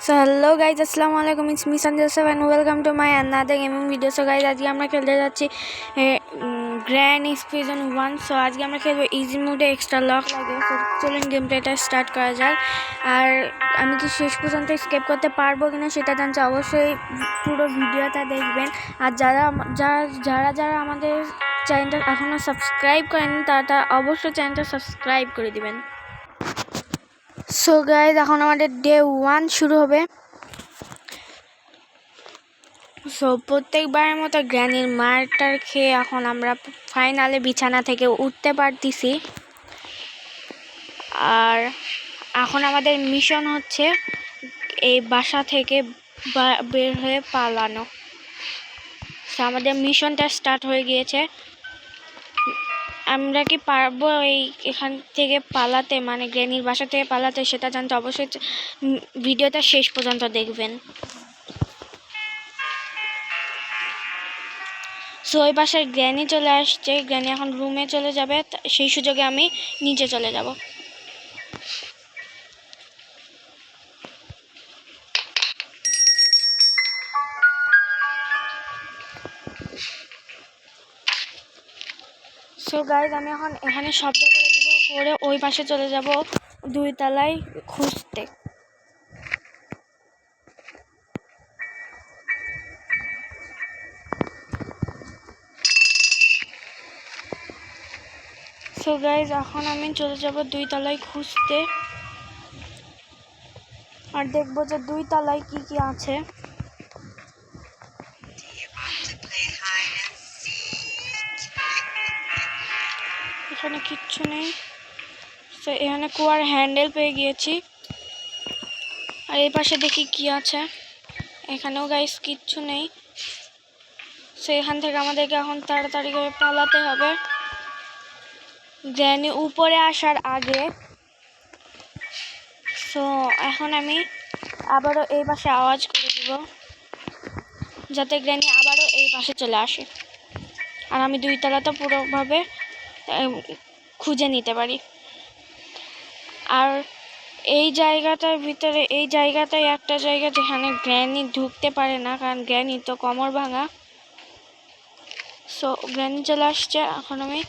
So hello guys, assalamu alaikum. It's me Sanjay Joseph and welcome to my another gaming video. So guys, আজকে আমরা খেলতে যাচ্ছি grand explosion 1. So আজকে আমরা খেলবো ইজি মোডে, এক্সট্রা লক লাগে। সো চলুন গেম প্লেটা স্টার্ট করা যাক। আর আমি কি শেষ পর্যন্ত স্কেপ করতে পারবো কিনা সেটা জানতে অবশ্যই পুরো ভিডিওটা দেখবেন। আর যারা আমাদের চ্যানেলটা এখনও সাবস্ক্রাইব করেনি তারা অবশ্যই চ্যানেলটা সাবস্ক্রাইব করে দিবেন। সো গাইজ, এখন আমাদের ডে 1 শুরু হবে। সো প্রত্যেকবারের মতো গ্র্যানির মারটার খেয়ে এখন আমরা ফাইনালে বিছানা থেকে উঠতে পারতেছি। আর এখন আমাদের মিশন হচ্ছে এই বাসা থেকে বের হয়ে পালানো। সো আমাদের মিশনটা স্টার্ট হয়ে গিয়েছে। আমরা কি পারবো এখান থেকে পালাতে, মানে গ্র্যানির বাসা থেকে পালাতে, সেটা জানতে অবশ্যই ভিডিওটা শেষ পর্যন্ত দেখবেন। সো ওই বাসায় গ্র্যানি চলে আসছে। গ্র্যানি এখন রুমে চলে যাবে, সেই সুযোগে আমি নিচে চলে যাব। সো গাইজ, আমি এখন এখানে শব্দ করে দেবো, করে ওই পাশে চলে যাব 2 তলায় খুঁজতে। সো গাইজ, এখন আমি চলে যাব 2 তলায় খুঁজতে আর দেখবো যে 2 তলায় কি কি আছে। এখানে কিচ্ছু নেই। তো এখানে কুয়ার হ্যান্ডেল পেয়ে গিয়েছি। আর এই পাশে দেখি কি আছে। এখানেও গাইস কিচ্ছু নেই। সো এখান থেকে আমাদেরকে এখন তাড়াতাড়ি করে পালাতে হবে গ্র্যানি উপরে আসার আগে। সো এখন আমি আবারও এই পাশে আওয়াজ করে দিব যাতে গ্র্যানি আবারও এই পাশে চলে আসে আর আমি 2 তলাটা পুরোভাবে খুঁজে নিতে পারি। আর এই জায়গাটার ভিতরে, এই জায়গাটাই একটা জায়গা যেখানে গ্র্যানি ঢুকতে পারে না, কারণ গ্র্যানি তো কোমর ভাঙা। সো গ্র্যানি চলে আসছে। এখন আমি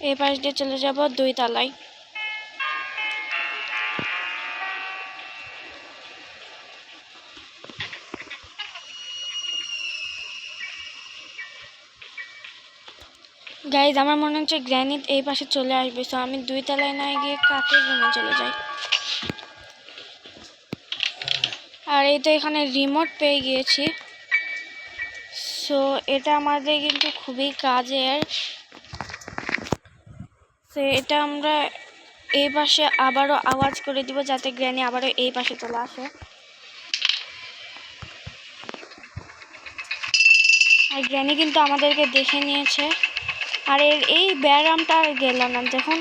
এই পাশ দিয়ে চলে যাব 2 তলায়। গাইজ, আমার মনে হচ্ছে গ্র্যানি এই পাশে চলে আসবে। সো আমি 2 তলায় না গিয়ে কাকের রুমে চলে যাই। আর এই তো এখানে রিমোট পেয়ে গিয়েছি। সো এটা আমাদের কিন্তু খুবই কাজের। সো এটা আমরা এই পাশে আবারও আওয়াজ করে দিব যাতে গ্র্যানি আবারও এই পাশে চলে আসে। আর গ্র্যানি কিন্তু আমাদেরকে দেখে নিয়েছে। আর এই ব্যায়ামটা আর গেল না, যখন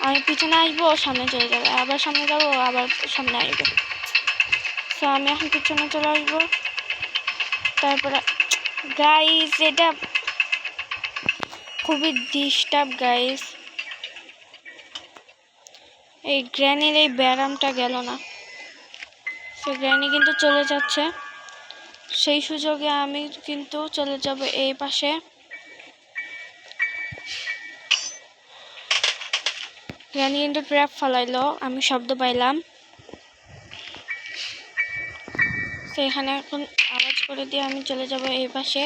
আমি পিছনে আসবো সামনে চলে যাবে, আবার সামনে যাবো আবার সামনে আসবে। সো আমি এখন পিছনে চলে আসবো। তারপরে গাইস, এটা খুবই ডিস্টার্ব গাইস। এই গ্র্যানির এই ব্যায়ামটা গেল না। সো গ্র্যানি কিন্তু চলে যাচ্ছে, সেই সুযোগে আমি কিন্তু চলে যাব এই পাশে। গ্র্যানি কিন্তু ট্র্যাপ ফেলাইলো, আমি শব্দ পাইলাম। তো এখানে এখন আওয়াজ করে দিয়ে আমি চলে যাব এই পাশে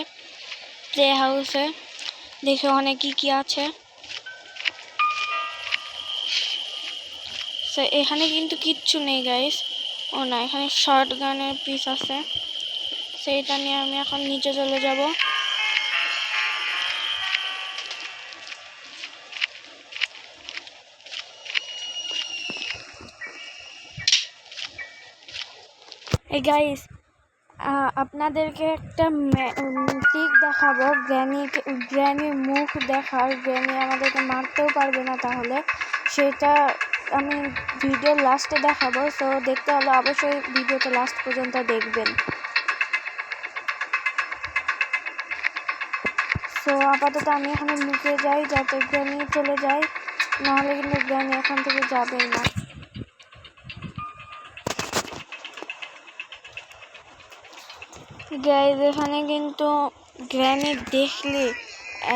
প্লে হাউসে, দেখে অনেক কি আছে। তো এখানে কিন্তু কিচ্ছু নেই গাইস। ও না, এখানে শর্ট গানের পিস আছে, সেইটা নিয়ে আমি এখন নিচে চলে যাব। এই গাইস, আপনাদেরকে একটা ট্রিক দেখাবো গ্র্যানির মুখ দেখার। গ্র্যানি আমাদেরকে মারতেও পারবে না, তাহলে সেটা আমি ভিডিওর লাস্টে দেখাবো। সো দেখতে হলে অবশ্যই ভিডিওটা লাস্ট পর্যন্ত দেখবেন। সো আপাতত আমি এখানে লুকিয়ে যাই যাতে গ্র্যানি চলে যায়, নাহলে কিন্তু গ্র্যানি এখান থেকে যাবেই না। গাইজ এখানে কিন্তু গ্র্যানি দেখলে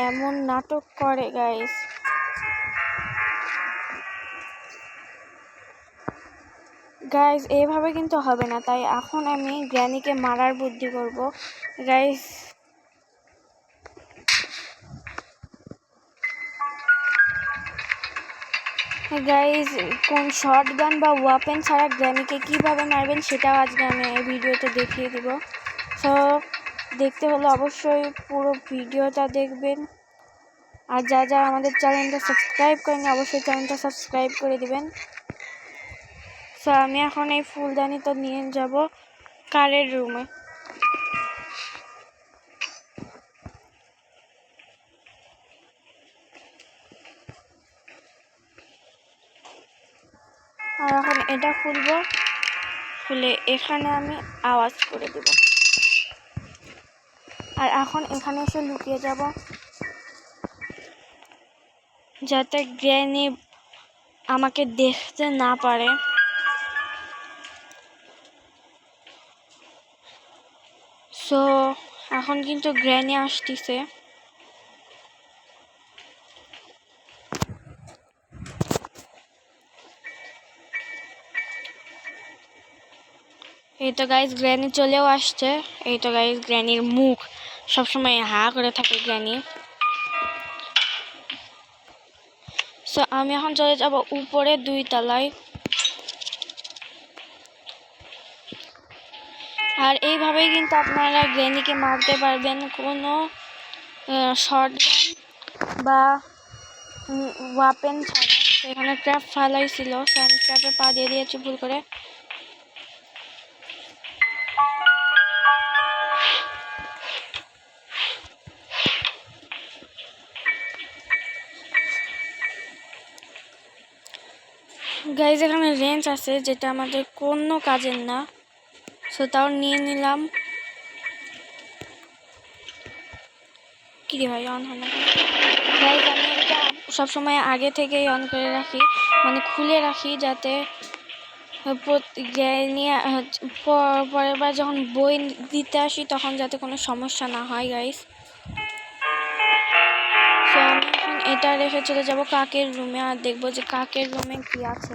এমন নাটক করে গাইজ। গাইজ এভাবে কিন্তু হবে না, তাই এখন আমি গ্র্যানিকে মারার বুদ্ধি করব গাইজ। গাইজ কোন শটগান বা ওয়াপেন ছাড়া গ্র্যানিকে কিভাবে মারবেন সেটাও আজকে আমি এই ভিডিওতে দেখিয়ে দিব। সো দেখতে হলে অবশ্যই পুরো ভিডিওটা দেখবেন। আর যা আমাদের চ্যানেলটা সাবস্ক্রাইব করেন অবশ্যই চ্যানেলটা সাবস্ক্রাইব করে দিবেন। সো আমি এখন এই ফুলদানিটা নিয়ে যাব কারের রুমে। আর এখন এটা খুলবো, খুলে এখানে আমি আওয়াজ করে দেব। আর এখন এখানে এসে লুকিয়ে যাব যাতে গ্র্যানি আমাকে দেখতে না পারে। সো এখন কিন্তু গ্র্যানি আসতেছে। এই তো গাইজ গ্র্যানি চলেও আসছে। এই তো গাইজ গ্র্যানির মুখ সবসময় হা করে থাকে গ্র্যানি। সো আমি এখন চলে যাব উপরে 2 তলায়। আর এইভাবেই কিন্তু আপনারা গ্র্যানিকে মারতে পারবেন কোনো শটগান বা ওয়াপেন ছাড়া। এখানে ট্র্যাপ ফালাইছিল, সো আমি ট্র্যাপে পা দিয়ে দিয়েছি ভুল করে। গাইজ এখানে রেঞ্জ আছে যেটা আমাদের কোনো কাজের না, সো তাও নিয়ে নিলাম। কি রে ভাই অন হয় না। গাইজ আমি এটা সবসময় আগে থেকেই অন করে রাখি, মানে খুলে রাখি, যাতে পরের বার যখন বই দিতে আসি তখন যাতে কোনো সমস্যা না হয় গাইজ। সো আমি এখন এটা রেখে চলে যাব কাকের রুমে আর দেখবো যে কাকের রুমে কি আছে।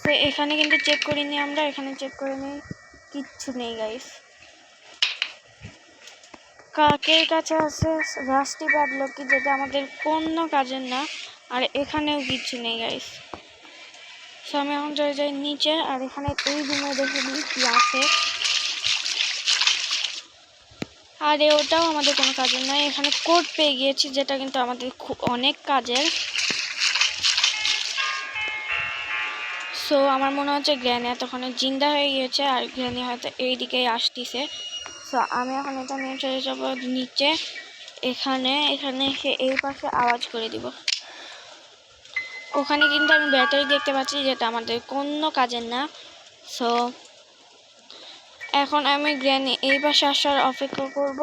তো এখানে কিন্তু চেক করিনি আমরা, এখানে চেক করে নিই, কিচ্ছু নেই গাইস। কাকের কাছে আছে রাস্টি প্যাডলকি যেটা আমাদের কোনো কাজের না, আর এখানেও কিচ্ছু নেই গাইস। সো আমি এখন চলে যাই নিচে আর এখানে এই রুমে দেখে নিই কি আছে। আর ওটাও আমাদের কোনো কাজের নয়। এখানে কোড পেয়ে গিয়েছি যেটা কিন্তু আমাদের অনেক কাজের। সো আমার মনে হচ্ছে গ্র্যানি এতক্ষণে জিন্দা হয়ে গিয়েছে আর গ্র্যানি হয়তো এই দিকেই আসতেছে। সো আমি এখন এটা নিয়ে চলে যাব নিচে। এখানে এসে এই পাশে আওয়াজ করে দিব। ওখানে কিন্তু আমি ব্যাটারি দেখতে পাচ্ছি যেটা আমাদের কোনো কাজের না। সো এখন আমি গ্র্যানি এই পাশে আসার অপেক্ষা করব।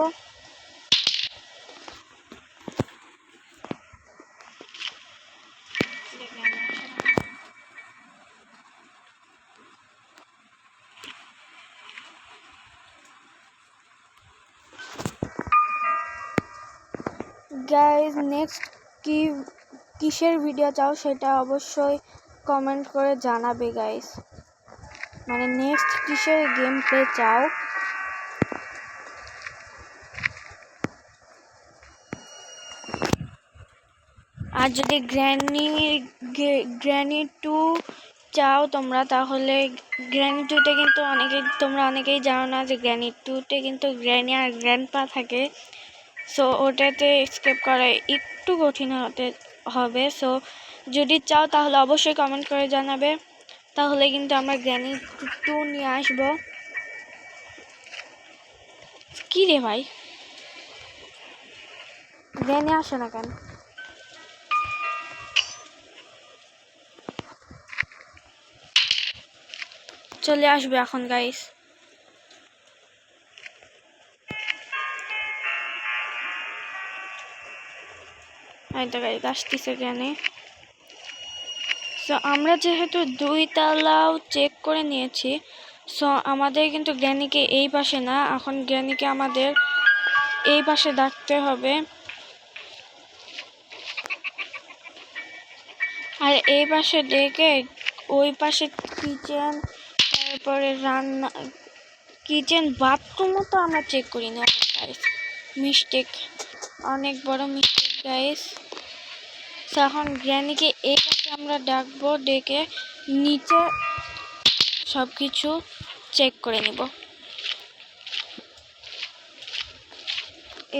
গাইজ নেক্সট কিসের ভিডিও চাও সেটা অবশ্যই কমেন্ট করে জানাবে গাইজ, মানে নেক্সট কিসের গেম প্লে চাও। আর যদি গ্র্যানি 2 চাও তোমরা, তাহলে গ্র্যানি 2তে কিন্তু তোমরা অনেকেই জানো না যে গ্র্যানি 2তে কিন্তু গ্র্যানি আর গ্র্যান্ডপা থাকে। সো ওটাতে স্কেপ করা একটু কঠিন হবে। সো যদি চাও তাহলে অবশ্যই কমেন্ট করে জানাবে, তাহলে কিন্তু আমরা গ্র্যানি 2 নিয়ে আসবো। কি রে ভাই গ্র্যানি আসে না কেন? চলে আসবে এখন গাইস। এই তো গাইস আসতেছে গ্র্যানি। সো আমরা যেহেতু 2 তলাও চেক করে নিয়েছি, সো আমাদের কিন্তু গ্র্যানিকে এই পাশে না, এখন গ্র্যানিকে আমাদের এই পাশে ডাকতে হবে। আর এই পাশে ডেকে ওই পাশে কিচেন, তারপরে রান্না, কিচেন বাথরুমও তো আমরা চেক করি না গাইস, মিস্টেক, অনেক বড় মিস্টেক গাইস। তো এখন গ্র্যানিকে এই পাশে আমরা ডাকবো, ডেকে নিচে সব কিছু চেক করে নিব।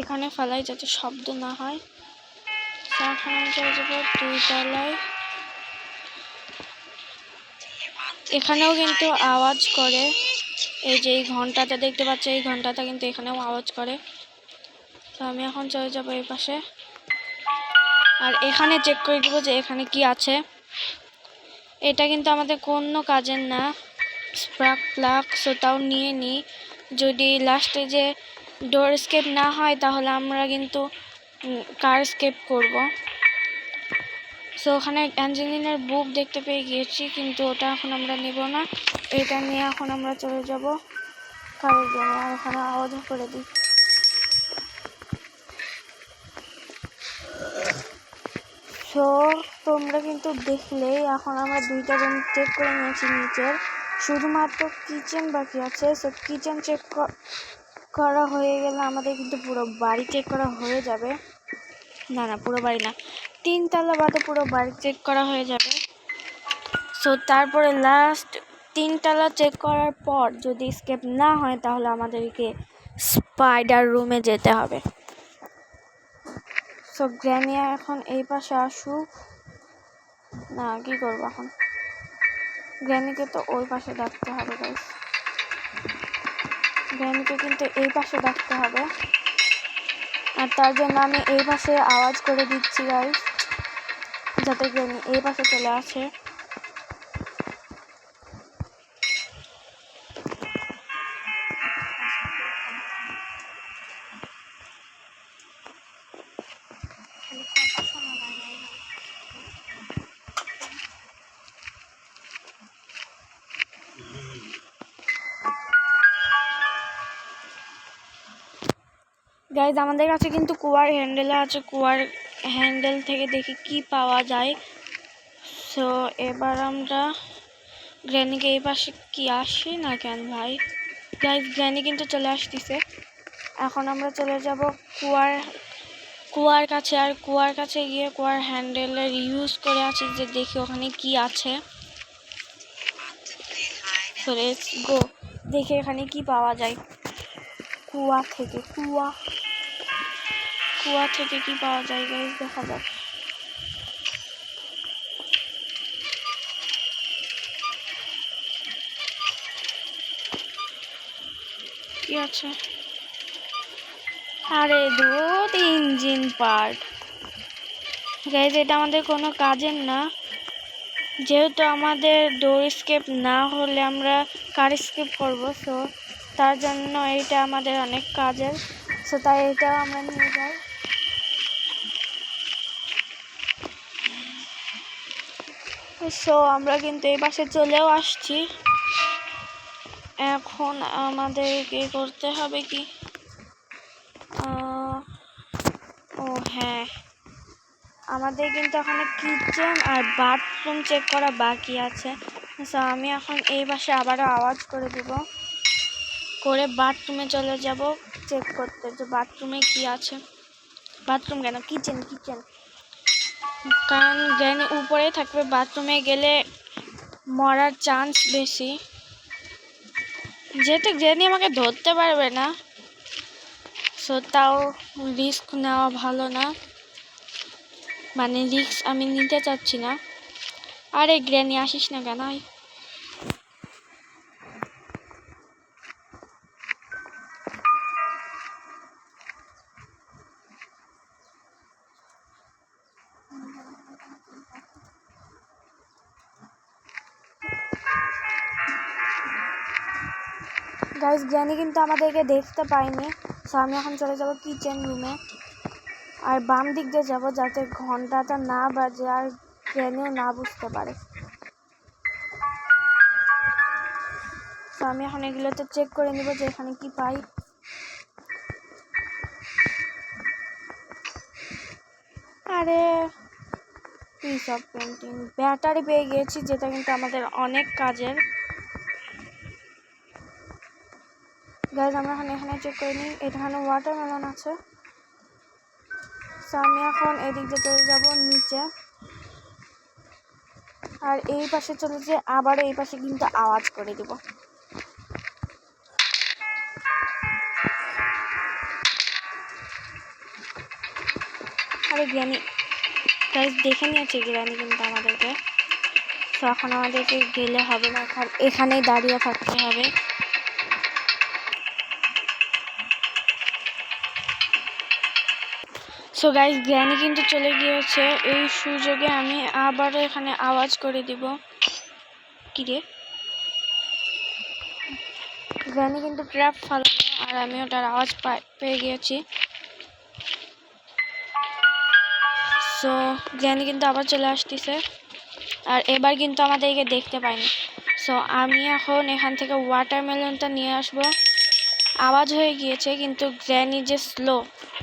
এখানে ফেলাই যাতে শব্দ না হয়। এখন আমি চলে যাবো 2 তলায়। এখানেও কিন্তু আওয়াজ করে, এই যে এই ঘন্টাটা দেখতে পাচ্ছ, এই ঘন্টাটা কিন্তু এখানেও আওয়াজ করে। তো আমি এখন চলে যাবো এই পাশে, আর এখানে চেক করে দিব যে এখানে কি আছে। এটা কিন্তু আমাদের কোনো কাজের না, স্পার্ক প্লাগ, সো তাও নিয়ে নিই। যদি লাস্টে যে ডোর স্কেপ না হয় তাহলে আমরা কিন্তু কার স্কেপ করব। সো ওখানে অ্যাঞ্জেলিনার বুক দেখতে পেয়ে গিয়েছি, কিন্তু ওটা এখন আমরা নেব না। এটা নিয়ে এখন আমরা চলে যাব কারের রুমে, আর ওখানে আওয়াজও করে দিই। সো তোমরা কিন্তু দেখলেই এখন আমরা 2টা রুম চেক করে নিয়েছি নিচের, শুধুমাত্র কিচেন বাকি আছে। সো কিচেন চেক করা হয়ে গেলে আমাদের কিন্তু পুরো বাড়ি চেক করা হয়ে যাবে। না না, পুরো বাড়ি না, 3 তলা বাদে পুরো বাড়ি চেক করা হয়ে যাবে। সো তারপরে লাস্ট 3 তলা চেক করার পর যদি স্কেপ না হয় তাহলে আমাদেরকে স্পাইডার রুমে যেতে হবে। সো গ্র্যানি এখন এই পাশে আসুক। না, কি করবো এখন, গ্র্যানিকে তো ওই পাশে ডাকতে হবে গাইস, গ্র্যানিকে কিন্তু এই পাশে ডাকতে হবে। আর তার জন্য আমি এই পাশে আওয়াজ করে দিচ্ছি গাইস, যাতে গ্র্যানি এই পাশে চলে আসে। গাইজ আমাদের কাছে কিন্তু কুয়ার হ্যান্ডেল আছে, কুয়ার হ্যান্ডেল থেকে দেখি কি পাওয়া যায়। সো এবার আমরা গ্র্যানিকে এই পাশে কি আসি না কেন ভাই, গাইজ গ্র্যানি কিন্তু চলে আসতেছে। এখন আমরা চলে যাব কুয়ার কাছে, আর কুয়ার কাছে গিয়ে কুয়ার হ্যান্ডেলের ইউজ করে আছি যে দেখি ওখানে কি আছে। সো লেটস গো, দেখি এখানে কি পাওয়া যায়। কুয়া থেকে কি পাওয়া যায় গাইস, দেখা যাক। কি আছে, আরে দুধ ইঞ্জিন পার্ট গাইস, এটা আমাদের কোনো কাজের না, যেহেতু আমাদের ডোর স্কেপ না হলে আমরা কার স্কেপ করবো। সো তার জন্য এইটা আমাদের অনেক কাজের, সো তাই এটাও আমরা নিয়ে যাই। সো আমরা কিন্তু এই পাশে চলেও আসছি। এখন আমাদের কি করতে হবে কি, ও হ্যাঁ, আমাদের কিন্তু এখন কিচেন আর বাথরুম চেক করা বাকি আছে। সো আমি এখন এই পাশে আবারও আওয়াজ করে দিব, করে বাথরুমে চলে যাব চেক করতে যে বাথরুমে কি আছে। বাথরুম কেন, কিচেন, কারণ গ্র্যানি উপরে থাকবে, বাথরুমে গেলে মরার চান্স বেশি, যেহেতু গ্র্যানি আমাকে ধরতে পারবে না। সো তাও রিস্ক নেওয়া ভালো না, মানে রিস্ক আমি নিতে চাচ্ছি না। আরে গ্র্যানি আসিস না কেন, গাইস গ্র্যানি কিন্তু আমাদেরকে দেখতে পাইনি। সো আমি এখন চলে যাব কিচেন রুমে, আর বাম দিক দিয়ে যাবো যাতে ঘন্টাটা না বাজে আর গ্র্যানিও না বুঝতে পারে। তো আমি এখন এগুলোতে চেক করে নিব যে এখানে কি পাই। আরে পিস অফ পেন্টিং, ব্যাটারি পেয়ে গিয়েছি, যেটা কিন্তু আমাদের অনেক কাজের। গাইজ আমরা এখানে চেক করে নিই, এখানে ওয়াটারমেলন আছে। তো আমি এখন এদিক দিয়ে চলে যাবো নিচে, আর এই পাশে চলে যে আবার এই পাশে কিন্তু আওয়াজ করে দিব। আরে গ্র্যানি, গাইজ দেখে নিয়েছে গ্র্যানি কিন্তু আমাদেরকে। তো এখন আমাদেরকে গেলে হবে না, এখানেই দাঁড়িয়ে থাকতে হবে। সো গাইজ গ্র্যানি কিন্তু চলে গিয়েছে, এই সুযোগে আমি আবারও এখানে আওয়াজ করে দিব। কি রে, গ্র্যানি কিন্তু ট্র্যাপ ফালানো, আর আমি ওটার আওয়াজ পেয়ে গিয়েছি। সো গ্র্যানি কিন্তু আবার চলে আসতেছে, আর এবার কিন্তু আমাদেরকে দেখতে পাইনি। সো আমি এখন এখান থেকে ওয়াটারমেলনটা নিয়ে আসব। আওয়াজ হয়ে গিয়েছে, কিন্তু গ্র্যানি যে স্লো,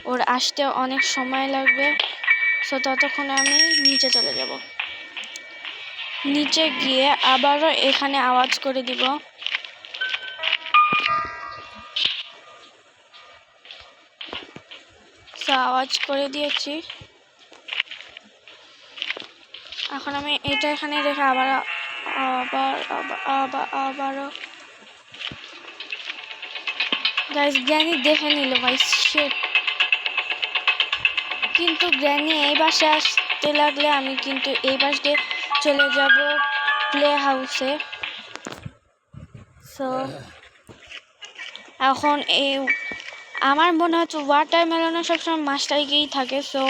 ওর আসতে অনেক সময় লাগবে। সো ততক্ষণে আমি নিচে চলে যাব, নিচে গিয়ে আবারও এখানে আওয়াজ করে দিব। সো আওয়াজ করে দিয়েছি, এখন আমি এটা এখানে রেখে আবারও গাইস গ্র্যানি দেখে নিল ভাই, শিট। কিন্তু গ্র্যানি এই পাশে আসতে লাগলে আমি কিন্তু এই পাশ দিয়ে চলে যাব প্লে হাউসে। সো এখন আমার মনে হচ্ছে ওয়াটারমেলনে সবসময় মাস্টার কিই থাকে। সো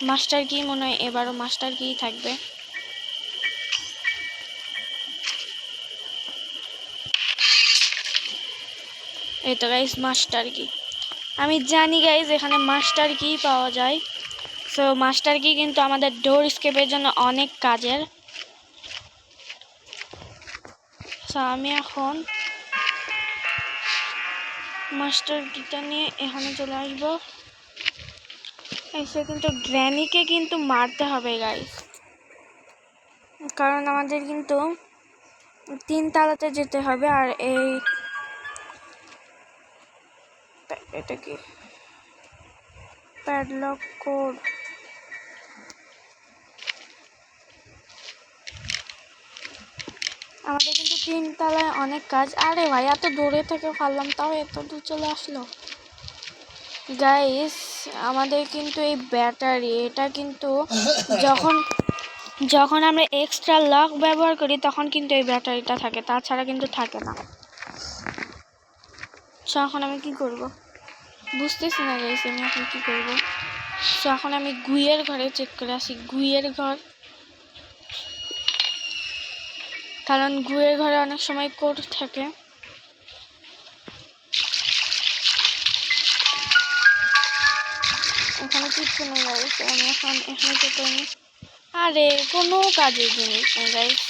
মাস্টার কি মনে হয় এবারও মাস্টার কিই থাকবে। এই তো গাইস মাস্টার কি, আমি জানি গাইস এখানে মাস্টার কি পাওয়া যায়। সো মাস্টার কি কিন্তু আমাদের ডোর স্কেপের জন্য অনেক কাজের। সো আমি এখন মাস্টার কিটা নিয়ে এখানে চলে আসবো। এসে কিন্তু গ্র্যানিকে কিন্তু মারতে হবে গাইস, কারণ আমাদের কিন্তু 3 তলাতে যেতে হবে। আর এটা কি প্যাডলক কোড, আমাদের কিন্তু 3 তলায় অনেক কাজ। আরে ভাই এত দূরে থেকে ফাললাম, তাও এত দূর চলে আসলো। গাইস আমাদের কিন্তু এই ব্যাটারি, এটা কিন্তু যখন আমরা এক্সট্রা লক ব্যবহার করি তখন কিন্তু এই ব্যাটারিটা থাকে, তাছাড়া কিন্তু থাকে না। সো এখন আমি কি করব বুঝতেছি না গাইস, আমি এখন কি করব। সো এখন আমি গুইয়ের ঘরে চেক করে আসি, গুইয়ের ঘর, কারণ গুইয়ের ঘরে অনেক সময় কোড থাকে। এখানে কিচ্ছু নেই গাইস, আমি এখন এখানে চেক করে নিই। আরে কোনো কাজের জিনিস নেই গাইস।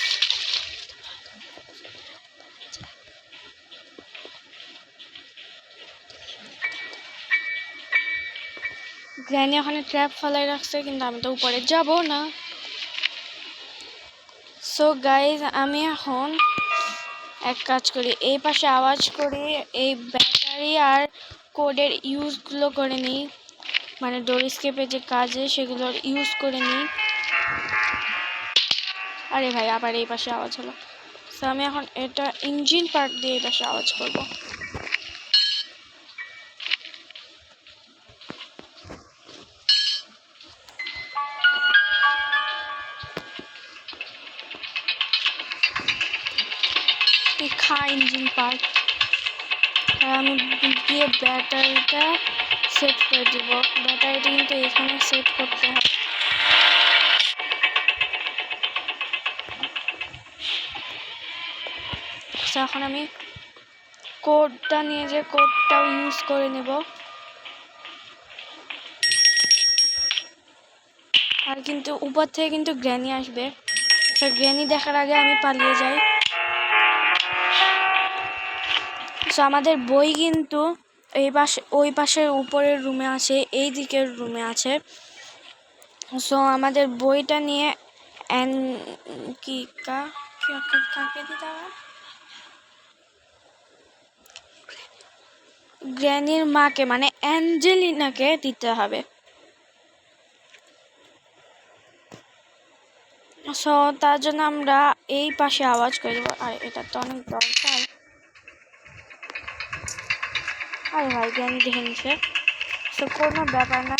গ্র্যানি ওখানে ট্র্যাপ ফেলাই রাখছে, কিন্তু আমি তো উপরে যাব না। সো গাইজ আমি এখন এক কাজ করি, এই পাশে আওয়াজ করি, এই ব্যাটারি আর কোডের ইউজগুলো করে নিই, মানে ডোর স্কেপে যে কাজে সেগুলোর ইউজ করে নিই। আরে ভাই আবার এই পাশে আওয়াজ হলো। সো আমি এখন এটা ইঞ্জিন পার্ট দিয়ে এই পাশে আওয়াজ করবো। ইঞ্জিন পার্ট, আমি দিয়ে ব্যাটারিটা সেট করে দিব। ব্যাটারিটা কিন্তু এখানে সেট করতে হবে। এখন আমি কোডটা নিয়ে যে কোডটাও ইউজ করে নেব। আর কিন্তু উপর থেকে কিন্তু গ্র্যানি আসবে। তো গ্র্যানি দেখার আগে আমি পালিয়ে যাই। সো আমাদের বই কিন্তু এই পাশে, ওই পাশের উপরের রুমে আছে, এই দিকের রুমে আছে। সো আমাদের বইটা নিয়ে কাকে দিতে হবে? গ্র্যানির মাকে মানে অ্যাঞ্জেলিনাকে দিতে হবে। সো তার জন্য আমরা এই পাশে আওয়াজ করে দেবো। আর এটা তো অনেক দরকার। আরে ভাই গ্র্যানি দেখে নিচ্ছে। সো কোনো ব্যাপার না,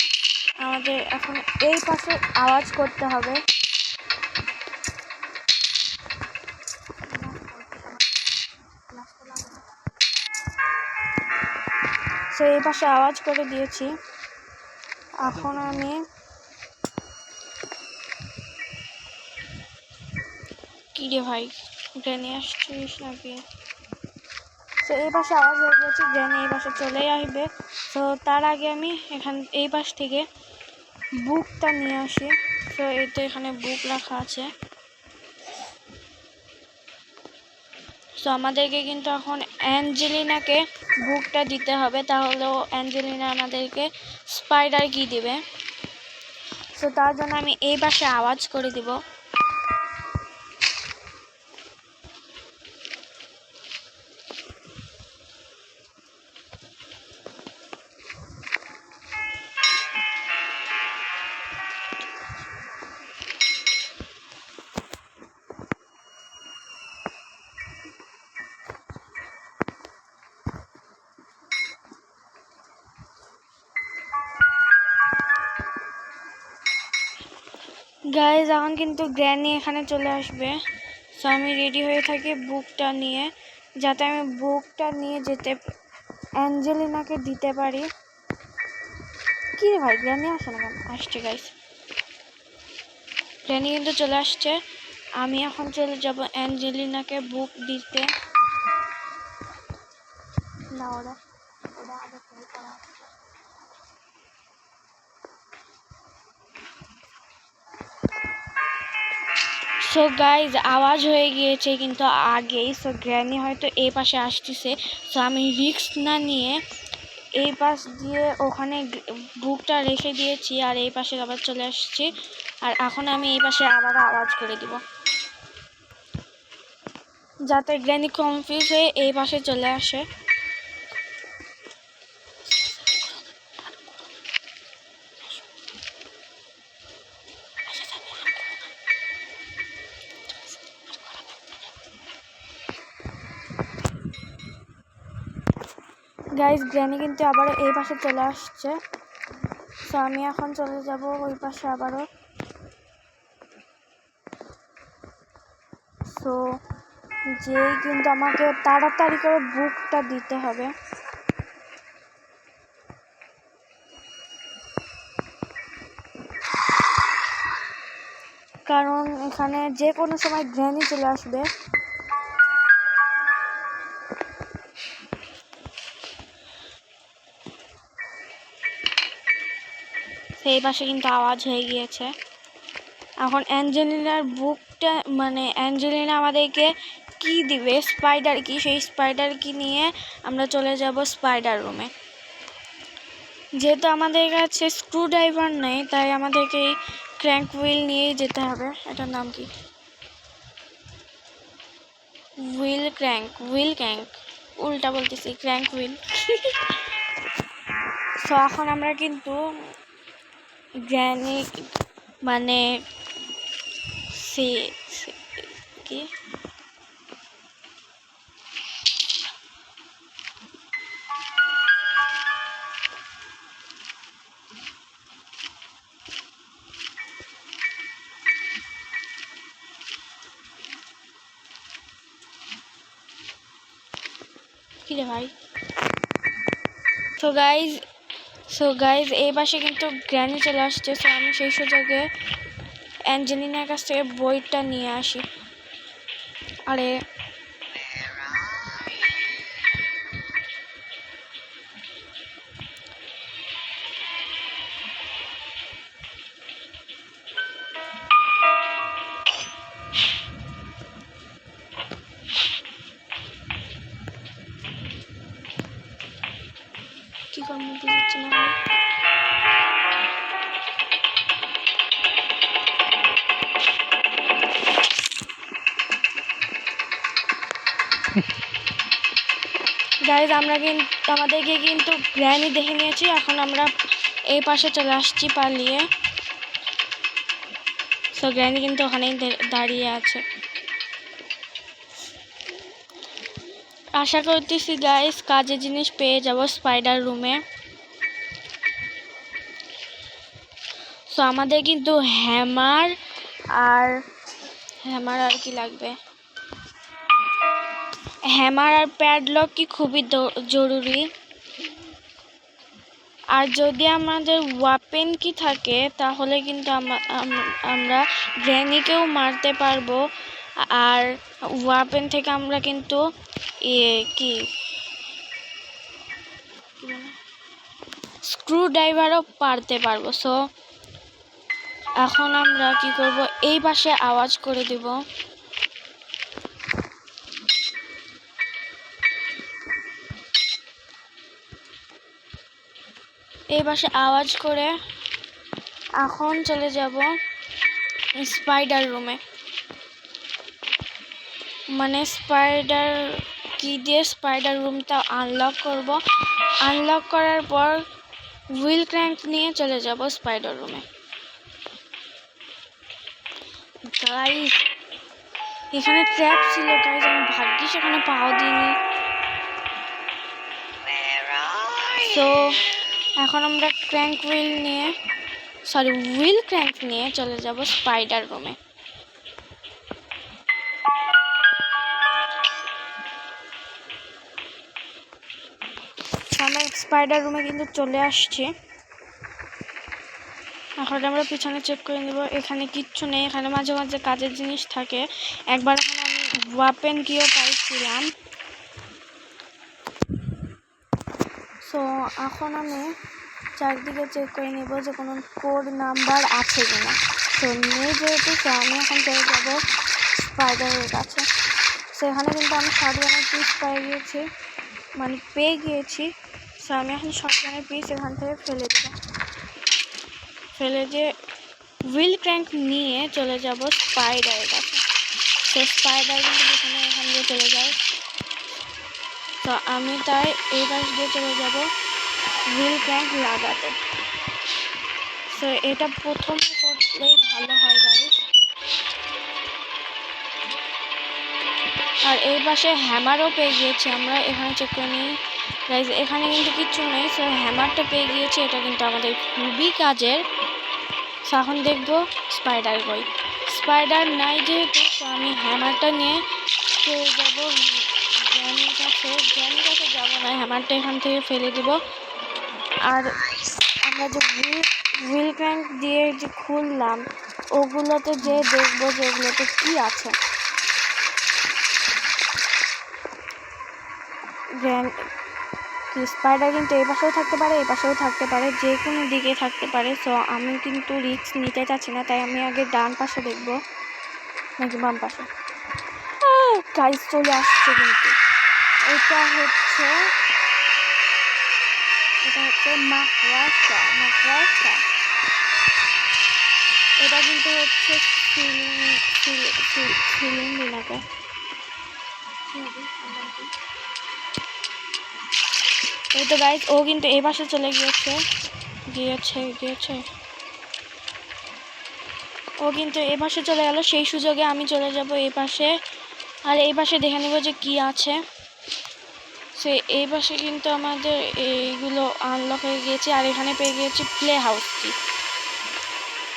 আমাদের এখন এই পাশে আওয়াজ করতে হবে। সো এই পাশে আওয়াজ করে দিয়েছি। এখন আমি কি রে ভাই, গ্র্যানি আসছিস নাকি? তো এই পাশে আওয়াজ হয়ে গেছে, গ্র্যানি এই পাশে চলেই আসবে। তো তার আগে আমি এই পাশ থেকে বুকটা নিয়ে আসি। তো এই তো এখানে বুক রাখা আছে। তো আমাদেরকে কিন্তু এখন অ্যাঞ্জেলিনাকে বুকটা দিতে হবে, তাহলেও অ্যাঞ্জেলিনা আমাদেরকে স্পাইডার কি দিবে। তো তার জন্য আমি এই পাশে আওয়াজ করে দিব। গাইজ এখন কিন্তু গ্র্যানি এখানে চলে আসবে। সো আমি রেডি হয়ে থাকি বুকটা নিয়ে, যাতে আমি বুকটা নিয়ে যেতে অ্যাঞ্জেলিনাকে দিতে পারি। কি রে ভাই, গ্র্যানি আসে না কেন? আসছে গাইজ, গ্র্যানি কিন্তু চলে আসছে। আমি এখন চলে যাব অ্যাঞ্জেলিনাকে বুক দিতে। না ওরা আগে থেকে করা। সো গাইজ আওয়াজ হয়ে গিয়েছে কিন্তু আগেই। সো গ্র্যানি হয়তো এই পাশে আসতেছে। সো আমি রিস্ক না নিয়ে এই পাশ দিয়ে ওখানে বুকটা রেখে দিয়েছি, আর এই পাশে আবার চলে আসছি। আর এখন আমি এই পাশে আবারও আওয়াজ করে দিব, যাতে গ্র্যানি কনফিউজ হয়ে এই পাশে চলে আসে। গাইজ গ্র্যানি কিন্তু আবার এই পাশে চলে আসছে। সো আমি এখন চলে যাব ওই পাশে আবারও। সো যেই কিন্তু আমাকে তাড়াতাড়ি করে বুকটা দিতে হবে। কারণ এখানে যে কোনো সময় গ্র্যানি চলে আসবে। সেই পাশে কিন্তু আওয়াজ হয়ে গিয়েছে। এখন অ্যাঞ্জেলিনার বুকটা মানে অ্যাঞ্জেলিনা আমাদেরকে কি দিবে, স্পাইডার কি, সেই স্পাইডার কি নিয়ে আমরা চলে যাব স্পাইডার রুমে। যেহেতু আমাদের কাছে স্ক্রু ড্রাইভার নেই, তাই আমাদেরকে এই ক্র্যাঙ্ক হুইল নিয়েই যেতে হবে। এটার নাম কি? হুইল ক্র্যাঙ্ক, উল্টা বলতেছি, ক্র্যাঙ্ক হুইল। সো এখন আমরা কিন্তু গ্র্যানি মানে কি রে ভাই। সো গাইজ এই পাশে কিন্তু গ্র্যানি চলে আসছে। সো আমি সেই সুযোগে অ্যাঞ্জেলিনার কাছ থেকে বইটা নিয়ে আসি। আরে কি করবো বুঝতে না। গাইজ আমরা কিন্তু আমাদেরকে কিন্তু গ্র্যানি দেখে নিয়েছি, এখন আমরা এই পাশে চলে আসছি পালিয়ে। সো গ্র্যানি কিন্তু ওখানেই দাঁড়িয়ে আছে। আশা করতেছি গাইজ কাজের জিনিস পেয়ে যাব স্পাইডার রুমে। সো আমাদের কিন্তু হ্যামার আর কি লাগবে, হ্যামার আর প্যাডলক কি খুবই জরুরি। আর যদি আমাদের ওয়াপেন কি থাকে তাহলে কিন্তু আমরা গ্র্যানিকেও মারতে পারবো। আর ওয়াপেন থেকে আমরা কিন্তু স্ক্রু ড্রাইভারও পারতে পারবো। সো এখন আমরা কি করব, এই পাশে আওয়াজ করে দিব। এই পাশে আওয়াজ করে এখন চলে যাব স্পাইডার রুমে। মানে স্পাইডার কি দিয়ে স্পাইডার রুমটা আনলক করব। আনলক করার পর হুইল ক্র্যাঙ্ক নিয়ে চলে যাব স্পাইডার রুমে। গাইস এখানে ট্র্যাপ ছিল গাইস, আমি ভাগ্যিস এখানে পাও দিইনি। সো এখন আমরা হুইল ক্র্যাঙ্ক নিয়ে চলে যাব স্পাইডার রুমে। আমরা স্পাইডার রুমে কিন্তু চলে আসছি। এখন আমরা পিছনে চেক করে নিব, এখানে কিচ্ছু নেই। এখানে মাঝে মাঝে কাজের জিনিস থাকে। একবার এখানে আমি ওয়াপেন কিও পাইছিলাম। সো এখন আমি চারদিকে চেক করে নিব যে কোনো কোড নাম্বার আছে কিনা। সো নেই যেহেতু, সো আমি এখন চলে যাব স্পাইডারের কাছে। সেখানে কিন্তু আমি শটগানের পিস পেয়ে গিয়েছি। সো আমি এখন শটগানের পিস এখান থেকে ফেলে দিয়ে হুইল ক্র্যাঙ্ক নিয়ে চলে যাব স্পাইডারের কাছে। তো স্পাইডার কিন্তু পিছনে এখান দিয়ে চলে যায়। তো আমি তাই এই পাশ দিয়ে চলে যাব হুইল ক্র্যাঙ্ক লাগাতে। সো এটা প্রথমে করলেই ভালো হয় গাইস। আর এই পাশে হ্যামারও পেয়ে গিয়েছি আমরা, এখানে চেক করে নিই গাইস। এখানে কিন্তু কিচ্ছু নেই। সো হ্যামারটা পেয়ে গিয়েছি, এটা কিন্তু আমাদের খুবই কাজের। সো এখন দেখবো স্পাইডার নাই যেহেতু, তো আমি হ্যামারটা নিয়ে চলে যাবো গ্র্যানির কাছে যাবো না, হ্যামারটা এখান থেকে ফেলে দিব। আর আমরা যে হুইল ক্র্যাঙ্ক দিয়ে যে খুললাম ওগুলোতে যে দেখবো যে ওগুলোতে কি আছে। স্পাইডার কিন্তু এই পাশেও থাকতে পারে, এই পাশেও থাকতে পারে, যে কোনো দিকে থাকতে পারে। সো আমি কিন্তু রিস্ক নিতে চাচ্ছি না, তাই আমি আগে ডান পাশে দেখবো নাকি বাম পাশে। গাইস চলে আসছে কিন্তু এটা হচ্ছে মাকড়সা। এটা কিন্তু হচ্ছে সিলিং দিনাকে। এই তো গাইস ও কিন্তু এই পাশে চলে গিয়েছে। ও কিন্তু এই পাশে চলে গেল, সেই সুযোগে আমি চলে যাব এই পাশে। আর এই পাশে দেখে নেব যে কি আছে। সে এই পাশে কিন্তু আমাদের এইগুলো আনলক হয়ে গিয়েছে। আর এখানে পেয়ে গিয়েছি প্লে হাউস কি,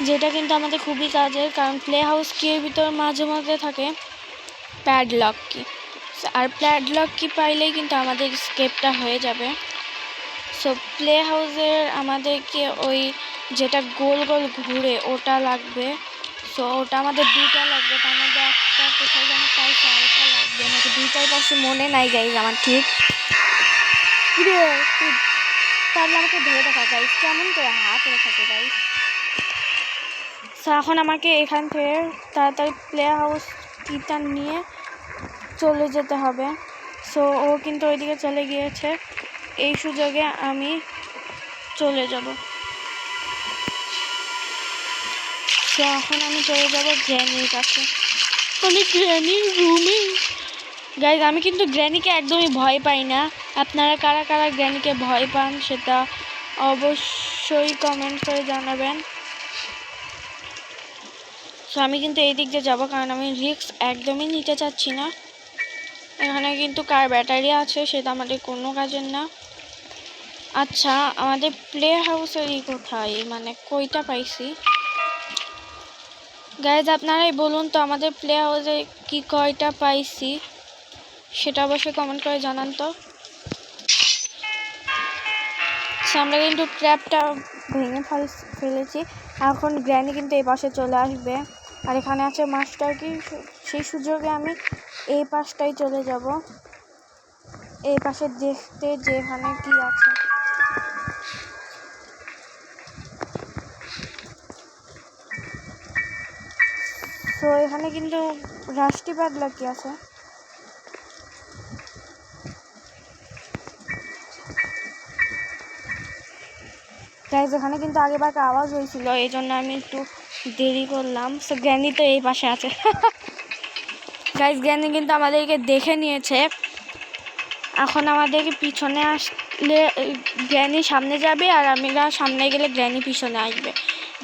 যেটা কিন্তু আমাদের খুবই কাজের, কারণ প্লে হাউস কি এর ভিতর মাঝে মাঝে থাকে প্যাডলক কি। আর প্যাডলক কি পাইলেই কিন্তু আমাদের স্কেপটা হয়ে যাবে। সো প্লে হাউসের আমাদেরকে ওই যেটা গোল গোল ঘুরে ওটা লাগবে। সো ওটা আমাদের দুইটা লাগবে, তার মধ্যে একটা কোথায় যেন পাইছে, আরেকটা লাগবে নাকি দুইটাই পাশে মনে নাই গাইজ আমার ঠিক। পারলে আমাকে ধরে দেখা গাইজ, কেমন করে হাত করে থাকে গাইজ। সো এখন আমাকে এখান থেকে তাড়াতাড়ি প্লে হাউস কিটা নিয়ে চলে যেতে হবে। সো ও কিন্তু ওইদিকে চলে গিয়েছে। এই সুযোগে আমি চলে যাব। তো এখন আমি চলে যাব গ্র্যানির কাছে, মানে গ্র্যানির রুমে। গাইজ আমি কিন্তু গ্র্যানিকে একদমই ভয় পাই না। আপনারা কারা কারা গ্র্যানিকে ভয় পান সেটা অবশ্যই কমেন্ট করে জানাবেন। সো আমি কিন্তু এই দিক দিয়ে যাবো, কারণ আমি রিস্ক একদমই নিতে চাচ্ছি না। এখানে কিন্তু কার ব্যাটারি আছে সেটা আমাদের কোনো কাজের না। আচ্ছা, আমাদের প্লে হাউসেরই কোথায়, মানে কইটা পাইছি? গাইজ আপনারাই বলুন তো আমাদের প্লে হাউসে কি কয়টা পাইছি সেটা অবশ্যই কমেন্ট করে জানান তো। আমরা কিন্তু ট্র্যাপটা ভেঙে ফেলেছি। এখন গ্র্যানি কিন্তু এই পাশে চলে আসবে, আর এখানে আছে মাস্টার কি। সেই সুযোগে আমি এই পাশটাই চলে যাব, এই পাশে দেখতে যে এখানে কি আছে। তো এখানে কিন্তু রাষ্ট্রী প্যাডলক কি আছে। গাইজ এখানে কিন্তু আগেবার আওয়াজ হয়েছিল, এই জন্য আমি একটু দেরি করলাম। সো গ্র্যানি তো এই পাশে আছে। গাইজ গ্র্যানি কিন্তু আমাদেরকে দেখে নিয়েছে। এখন আমাদেরকে পিছনে আসলে গ্র্যানি সামনে যাবে, আর আমরা সামনে গেলে গ্র্যানি পিছনে আসবে।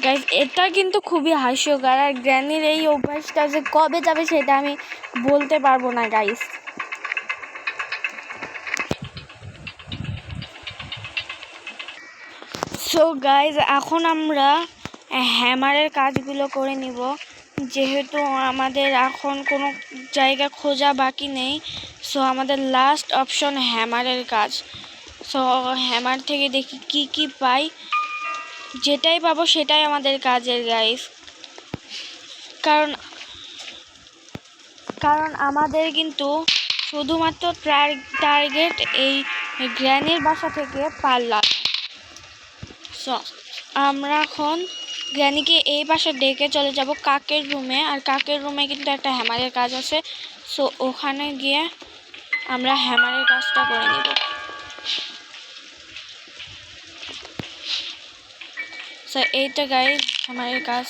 গাইজ এটা কিন্তু খুবই হাস্যকর, আর গ্র্যানির এই অভ্যাসটা যে কবে যাবে সেটা আমি বলতে পারবো না গাইজ। সো গাইজ এখন আমরা হ্যামারের কাজগুলো করে নিব, যেহেতু আমাদের এখন কোনো জায়গা খোঁজা বাকি নেই। সো আমাদের লাস্ট অপশন হ্যামারের কাজ। সো হ্যামার থেকে দেখি কি কি পাই, যেটাই পাবো সেটাই আমাদের কাজের গাইজ। কারণ আমাদের কিন্তু শুধুমাত্র টার্গেট এই গ্র্যানির বাসা থেকে পারলাম। সো আমরা এখন গ্র্যানিকে এই পাশে ডেকে চলে যাব কাকের রুমে, আর কাকের রুমে কিন্তু একটা হ্যামারের কাজ আছে। সো ওখানে গিয়ে আমরা হ্যামারের কাজটা করে নিব। সো এই তো গাইজ হ্যামারের কাজ।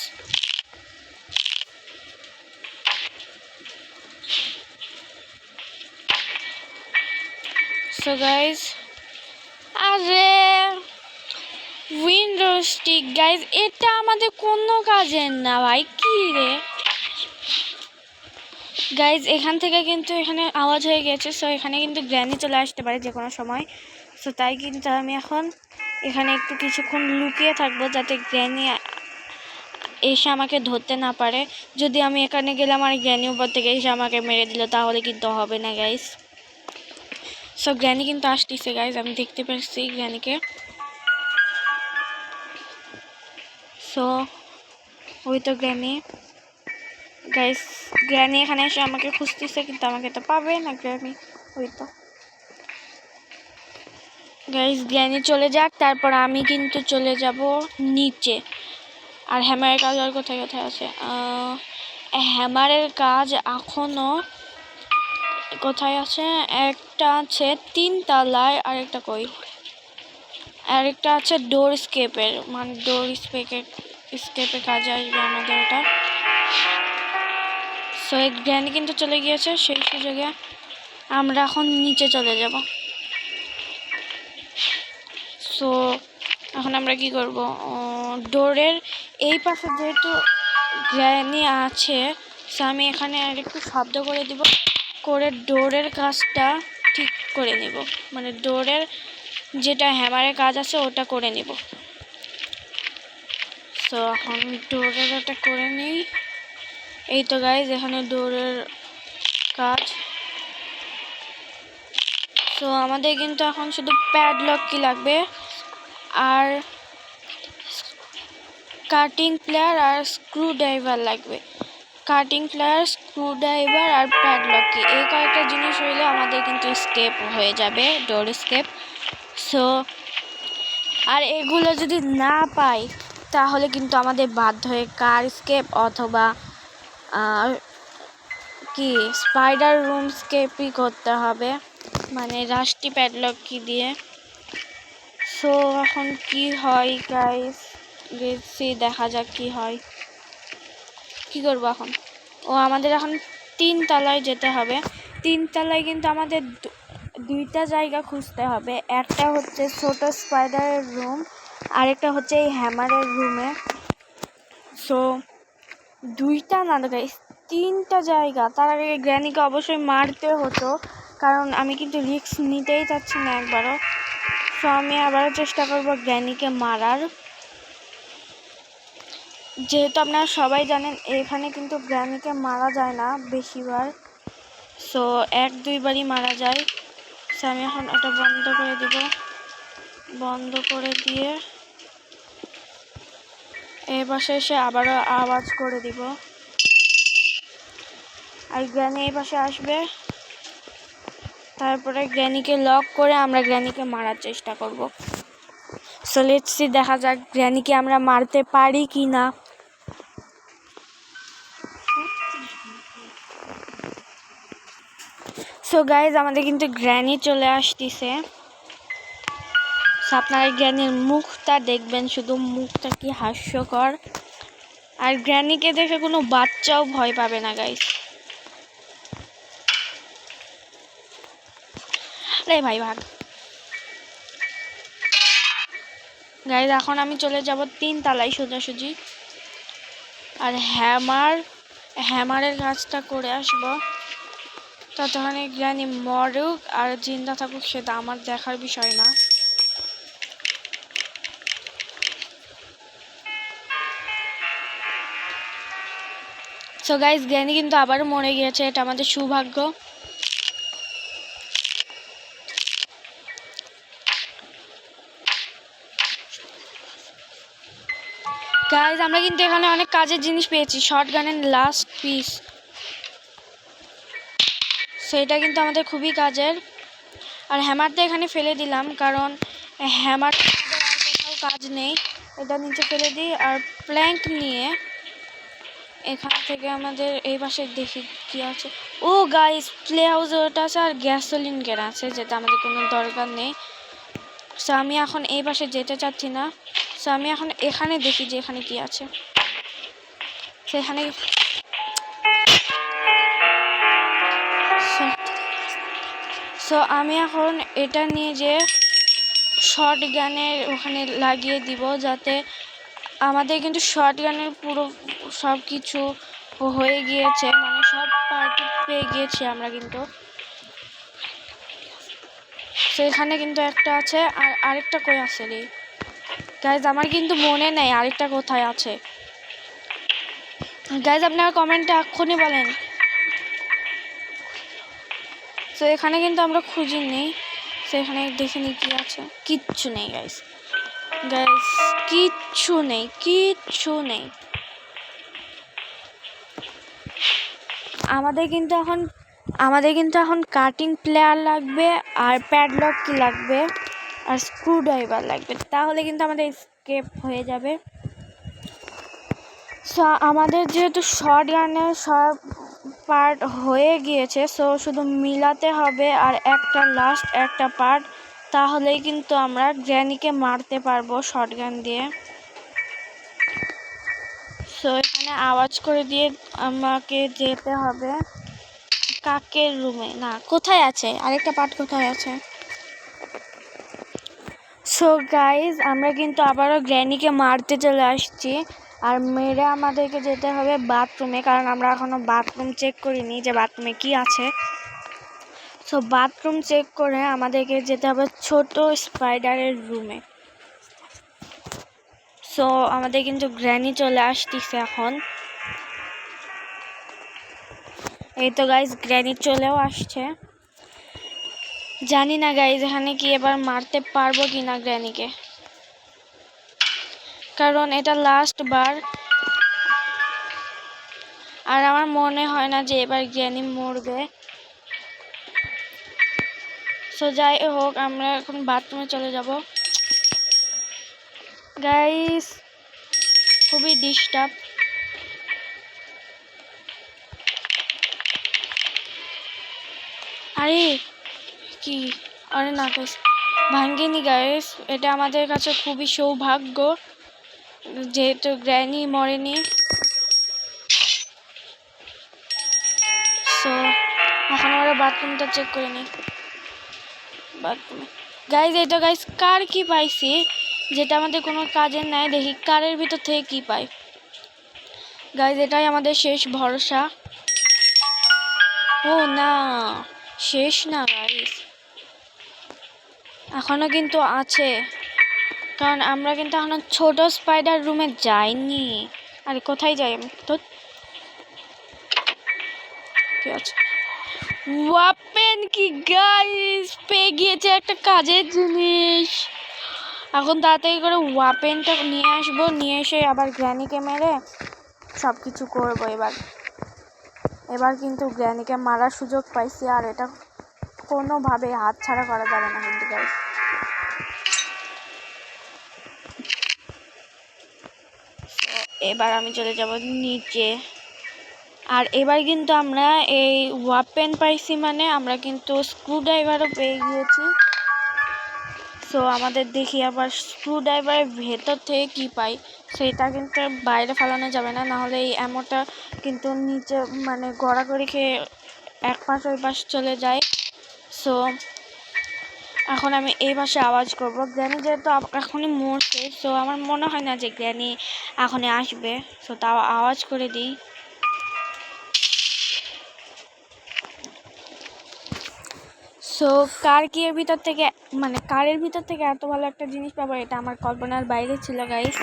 সো গাইজ, আরে উইন্ডো স্টিক গাইজ, এটা আমাদের কোনো কাজের না ভাই, কি রে গাইজ। এখান থেকে কিন্তু এখানে আওয়াজ হয়ে গেছে, সো এখানে কিন্তু গ্র্যানি চলে আসতে পারে যে কোনো সময়। সো তাই কিন্তু আমি এখন এখানে একটু কিছুক্ষণ লুকিয়ে থাকবো, যাতে গ্র্যানি এসে আমাকে ধরতে না পারে। যদি আমি এখানে গেলাম আর গ্র্যানি উপর থেকে এসে আমাকে মেরে দিল, তাহলে কিন্তু হবে না গাইজ। সো গ্র্যানি কিন্তু আসতেছে গাইজ, আমি দেখতে পাচ্ছি গ্র্যানিকে। সো ওই তো গ্র্যানি গাইজ, গ্র্যানি এখানে এসে আমাকে খুঁজতেছে, কিন্তু আমাকে তো পাবে না গ্র্যানি। ওই তো গাইজ গ্র্যানি চলে যাক, তারপর আমি কিন্তু চলে যাব নিচে। আর হ্যামারের কাজ আর কোথায় কোথায় আছে? হ্যামারের কাজ এখনও কোথায় আছে? একটা আছে 3 তলায়, আরেকটা কই, আরেকটা আছে ডোর স্কেপের, মানে ডোর স্কেপের কাজে আসবে আমাদের এটা। সো গ্র্যানি কিন্তু চলে গিয়েছে, সেই সুযোগে আমরা এখন নিচে চলে যাব। সো এখন আমরা কি করব? ডোরের এই পাশে যেহেতু গ্র্যানি আছে, সো আমি এখানে আর একটু শব্দ করে দিব, করে ডোরের কাজটা ঠিক করে নিব, মানে ডোরের যেটা হ্যামারের কাজ আছে ওটা করে নিব। সো এখন ডোরের ওটা করে নিই। এই তো গাইজ এখানে ডোরের কাজ। সো আমাদের কিন্তু এখন শুধু প্যাডলক কি লাগবে, আর কাটিং প্লেয়ার আর স্ক্রু ড্রাইভার লাগবে। কাটিং প্লেয়ার, স্ক্রু ড্রাইভার আর প্যাডলক কি, এই কয়েকটা জিনিস হইলে আমাদের কিন্তু স্কেপ হয়ে যাবে, ডোর স্কেপ। সো আর এগুলো যদি না পাই তাহলে কিন্তু আমাদের বাধ্য হয়ে কার স্কেপ অথবা কি স্পাইডার রুম স্কেপই করতে হবে, মানে রাষ্ট্রী প্যাডলক কি দিয়ে। সো এখন কি হয় গাইস, দেখছি দেখা যাক কি হয়। কি করবো এখন? ও আমাদের এখন 3 তলায় যেতে হবে। 3 তলায় কিন্তু আমাদের দুইটা জায়গা খুঁজতে হবে। একটা হচ্ছে ছোট স্পাইডারের রুম, আরেকটা হচ্ছে এই হ্যামারের রুমে। সো দুইটা না গাইস, 3টা জায়গা। তার আগে গ্র্যানিকে অবশ্যই মারতে হতো, কারণ আমি কিন্তু রিস্ক নিতেই চাচ্ছি না একবারও। সো আমি আবারও চেষ্টা করবো গ্র্যানিকে মারার। যেহেতু আপনারা সবাই জানেন এখানে কিন্তু গ্র্যানিকে মারা যায় না বেশিবার, সো 1-2 বারই মারা যায়। সো আমি এখন এটা বন্ধ করে দিব। বন্ধ করে দিয়ে এই পাশে এসে আবারও আওয়াজ করে দিব, আর গ্র্যানি এই পাশে আসবে। তারপরে গ্র্যানিকে লক করে আমরা গ্র্যানিকে মারার চেষ্টা করব। সো লেটস সি, দেখা যাক গ্র্যানিকে আমরা মারতে পারি কি না। সো গাইজ আমাদের কিন্তু গ্র্যানি চলে আসতেছে। আপনারা গ্র্যানির মুখটা দেখবেন, শুধু মুখটা কি হাস্যকর। আর গ্র্যানিকে দেখে কোনো বাচ্চাও ভয় পাবে না গাইজ। আরে ভাই ভাগ গাইজ। এখন আমি চলে যাব 3 তলায় সোজাসুজি, আর হ্যামারের কাজটা করে আসব। ততক্ষণে গ্র্যানি মরুক আর জিন্দা থাকুক সেটা আমার দেখার বিষয় না। সো গাইজ গ্র্যানি কিন্তু আবারও মরে গিয়েছে, এটা আমাদের সৌভাগ্য। গাইজ আমরা কিন্তু এখানে অনেক কাজের জিনিস পেয়েছি। শটগানের লাস্ট পিস, সেটা কিন্তু আমাদের খুবই কাজের। আর হ্যামারটা এখানে ফেলে দিলাম, কারণ হ্যামার আর কোথাও কাজ নেই। এটা নিচে ফেলে দিই। আর প্ল্যাঙ্ক নিয়ে এখান থেকে আমাদের এই পাশে দেখি কি আছে। ও গাইস, প্লে হাউসে ওটা আছে আর গ্যাসোলিন ক্যান আছে, যেটা আমাদের কোনো দরকার নেই। সো আমি এখন এই পাশে যেতে চাচ্ছি না। সো আমি এখন এখানে দেখি যে এখানে কি আছে। সেখানে সো আমি এখন এটা নিয়ে যে শর্ট গানের ওখানে লাগিয়ে দিব, যাতে আমাদের কিন্তু শর্ট গানের পুরো সব কিছু হয়ে গিয়েছে, মানে সব পার্টি পেয়ে গিয়েছি আমরা কিন্তু। তো এখানে কিন্তু একটা আছে, আর আরেকটা কই আছে রে গাইজ, আমার কিন্তু মনে নেই আরেকটা কোথায় আছে। গাইজ আপনারা কমেন্টে এক্ষুনি বলেন। তো এখানে কিন্তু আমরা খুঁজিনি, তো এখানে দেখে নিই কি আছে। কিচ্ছু নেই গাইজ, গাইজ কিচ্ছু নেই, কিচ্ছু নেই। আমাদের কিন্তু এখন কাটিং প্লেয়ার লাগবে, আর প্যাডলক কি লাগবে, আর স্ক্রু ড্রাইভার লাগবে, তাহলে কিন্তু আমাদের স্কেপ হয়ে যাবে। সো আমাদের যেহেতু শর্ট গানের সব পার্ট হয়ে গিয়েছে, সো শুধু মিলাতে হবে আর লাস্ট একটা পার্ট, তাহলেই কিন্তু আমরা গ্র্যানিকে মারতে পারবো শর্ট গান দিয়ে। সো এখানে আওয়াজ করে দিয়ে আমাকে যেতে হবে কাকের রুমে। না, কোথায় আছে আরেকটা পার্ট, কোথায় আছে? সো গাইজ আমরা কিন্তু আবারও গ্র্যানিকে মারতে চলে আসছি, আর মেরে আমাদেরকে যেতে হবে বাথরুমে, কারণ আমরা এখনো বাথরুম চেক করিনি যে বাথরুমে কি আছে। সো বাথরুম চেক করে আমাদেরকে যেতে হবে ছোট স্পাইডারের রুমে। সো আমাদের কিন্তু গ্র্যানি চলে আসতেছে এখন। এই তো গাইজ গ্র্যানি চলেও আসছে। জানি না গাইজ এখানে কি এবার মারতে পারবো কিনা গ্র্যানিকে, কারণ এটা লাস্ট বার, আর আমার মনে হয় না যে এবার গ্র্যানি মরবে। সো যাই হোক আমরা এখন বাথরুমে চলে যাব। গাইস খুবই ডিস্টার্ব। আরে কি, আরে না গাইস, ভাঙ্গিনি গাইস, এটা আমাদের কাছে খুবই সৌভাগ্য যেহেতু গ্র্যানি মরেনি। সো এখন আমরা বাথরুমটা চেক করে নিই। বাথরুমে গাইস, এটা গাইস কার কি পাইছি যেটা আমাদের কোনো কাজের নাই। দেখি কারের ভিতর থেকে কি পাই। গাইস এটাই আমাদের শেষ ভরসা। ও না, শেষ না গাইস, এখনো কিন্তু আছে, কারণ আমরা কিন্তু এখনো ছোট স্পাইডার রুমে যাইনি। আরে কোথায় যাই আমি তো? কি আছে? ওয়াপেন কি গাইস, পেয়ে গিয়েছে একটা কাজের জিনিস। এখন তাড়াতাড়ি করে ওয়াপেনটা নিয়ে আসবো, নিয়ে এসে আবার গ্র্যানিকে মেরে সব কিছু করবো। এবার কিন্তু গ্র্যানিকে মারার সুযোগ পাইছি, আর এটা কোনোভাবে হাতছাড়া করা যাবে না কিন্তু গাইস। এবার আমি চলে যাব নিচে। আর এবার কিন্তু আমরা এই ওয়াপেন পাইছি, মানে আমরা কিন্তু স্ক্রুড্রাইভারও পেয়ে গিয়েছি। সো আমাদের দেখি আবার স্ক্রুড্রাইভারের ভেতর থেকে কি পাই, সেটা কিন্তু বাইরে ফেলানো যাবে না, নাহলে এই অ্যামোটা কিন্তু নিচে মানে গড়াগড়ি খেয়ে এক পাশ ওই পাশ চলে যায়। সো এখন আমি এই পাশে আওয়াজ করব। গ্র্যানি যেহেতু এখনই মরছে, সো আমার মনে হয় না যে গ্র্যানি এখনই আসবে। সো তাও আওয়াজ করে দিই। সো কারের ভিতর থেকে এত ভালো একটা জিনিস পাবো, এটা আমার কল্পনার বাইরে ছিল গাইস।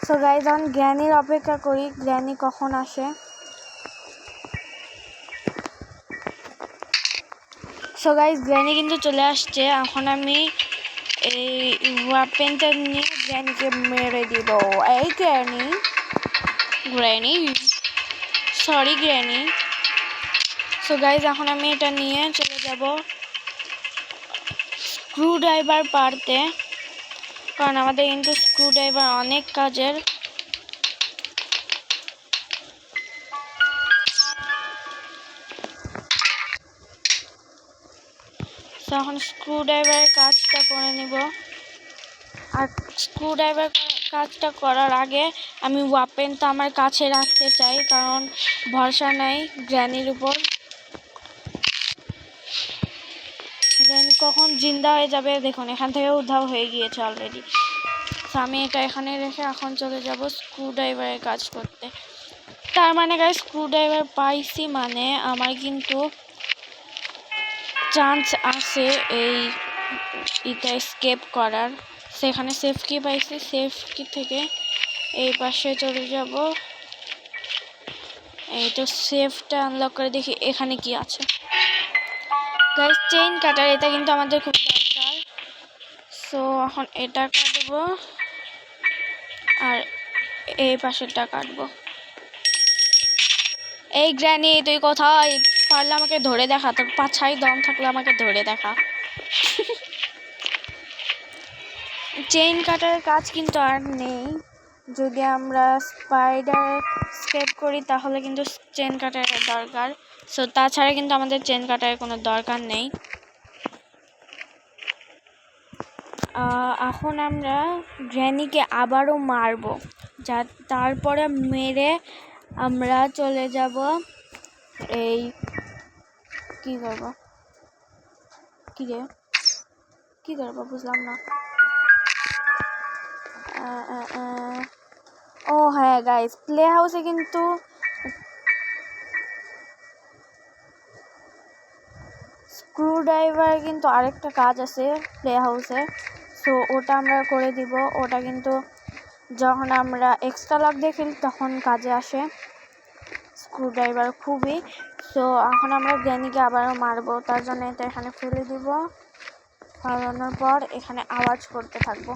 সো গাইস এখন গ্র্যানির অপেক্ষা করি, গ্র্যানি কখন আসে। সো গাইস গ্র্যানি কিন্তু চলে আসছে। এখন আমি এই ওয়াপেনটা নিয়ে গ্র্যানিকে মেরে দিব। এই granny sorry granny. So guys এখন আমি এটা নিয়ে চলে যাব স্ক্রুড্রাইভার পারতে, কারণ আমাদের কিন্তু স্ক্রুড্রাইভার অনেক কাজের। তো এখন স্ক্রুড্রাইভারের কাজটা করে নিব। আর স্ক্রুড্রাইভার কাজটা করার আগে আমি ওয়াপেনটা আমার কাছে রাখতে চাই, কারণ ভরসা নাই গ্র্যানির উপর। গ্র্যানি কখন জিন্দা হয়ে যাবে দেখুন, এখান থেকে উধাও হয়ে গিয়েছে অলরেডি। তো আমি এটা এখানে রেখে এখন চলে যাব স্ক্রুড্রাইভারের কাজ করতে। তার মানে গাইস স্ক্রুড্রাইভার পাইছি, মানে আমার কিন্তু চান্স আছে এই এটা স্কেপ করার। সেখানে সেফ কি পাইছি, সেফ কি থেকে এই পাশে চলে যাব। এই তো সেফটা আনলক করে দেখি এখানে কি আছে। গাইস চেইন কাটার, এটা কিন্তু আমাদের খুব দরকার। সো এখন এটা কাটবো আর এই পাশেরটা কাটবো। এই গ্র্যানি তুই কোথায়? পারলে আমাকে ধরে দেখা, তোর পাছায় দম থাকলে আমাকে ধরে দেখা। চেইন কাটার কাজ কিন্তু আর নেই, যদি আমরা স্পাইডার স্কেপ করি তাহলে কিন্তু চেইন কাটারের দরকার। সো তাছাড়া কিন্তু আমাদের চেইন কাটারের কোনো দরকার নেই। এখন আমরা গ্র্যানিকে আবারও মারবো, তারপরে মেরে আমরা চলে যাব এই কি করবো বুঝলাম না। ও হ্যাঁ গাইস, প্লে হাউসে কিন্তু স্ক্রুড্রাইভার কিন্তু আরেকটা কাজ আছে প্লে হাউসে। সো ওটা আমরা করে দিব। ওটা কিন্তু যখন আমরা এক্সট্রা লক দিয়ে খেলি তখন কাজে আসে স্ক্রুড্রাইভার খুবই। সো এখন আমরা গ্র্যানিকে আবারও মারবো, তার জন্য এটা এখানে ফেলে দিব। ফালানোর পর এখানে আওয়াজ করতে থাকবো।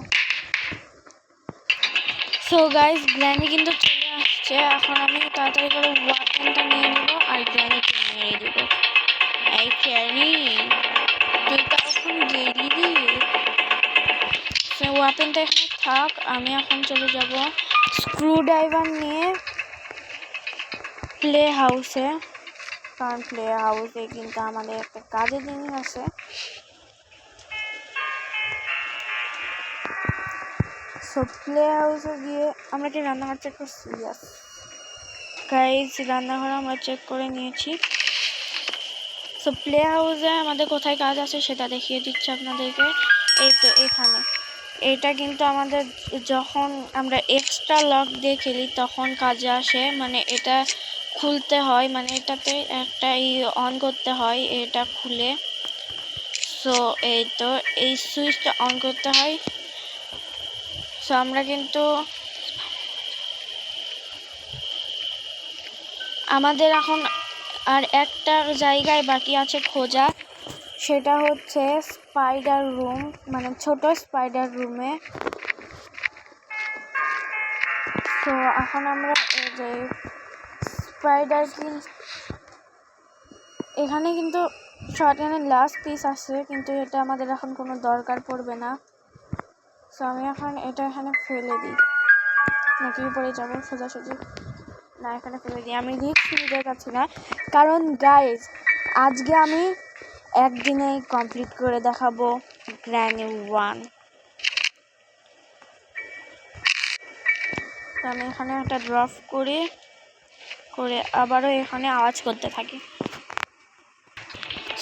সো গাইস গ্র্যানি কিন্তু চলে আসছে। এখন আমি তাড়াতাড়ি করে ওয়াপেনটা নিয়ে নেব আর গ্র্যানিকে মেরে দিব। এই গ্র্যানি তুই তো এখন গেলি। সো ওয়াপেনটা এখানে থাক, আমি এখন চলে যাব স্ক্রুড্রাইভার নিয়ে প্লে হাউসে, কারণ প্লে হাউসে কিন্তু আমাদের একটা কাজের জিনিস আছে। সো প্লে হাউসে গিয়ে আমরা কি রান্নাঘর চেক করছি? ইয়াস গাইস, রান্নাঘর আমরা চেক করে নিয়েছি। সো প্লে হাউসে আমাদের কোথায় কাজ আছে সেটা দেখিয়ে দিচ্ছি আপনাদেরকে। এই তো এখানে। এটা কিন্তু আমাদের যখন আমরা এক্সট্রা লক দিয়ে খেলি তখন কাজে আসে, মানে এটা খুলতে হয়, মানে এটাতে একটা অন করতে হয়, এটা খুলে। সো এই তো এই সুইচটা অন করতে হয়। সো আমরা কিন্তু আমাদের এখন আর একটা জায়গায় বাকি আছে খোঁজা, সেটা হচ্ছে স্পাইডার রুম, মানে ছোট স্পাইডার রুমে। তো এখন আমরা এই যে স্পাইডার এখানে কিন্তু শর্টগানের লাস্ট পিস আছে, কিন্তু এটা আমাদের এখন কোনো দরকার পড়বে না। সো আমি এখন এটা এখানে ফেলে দিই, নাকি উপরে যাবো সোজাসুজি? না, এখানে ফেলে দিই, আমি রিস্ক নিতে চাচ্ছি না, কারণ গাইজ আজকে আমি একদিনেই কমপ্লিট করে দেখাবো গ্র্যানি 1। তো আমি এখানে একটা ড্রপ করে আবারও এখানে আওয়াজ করতে থাকি।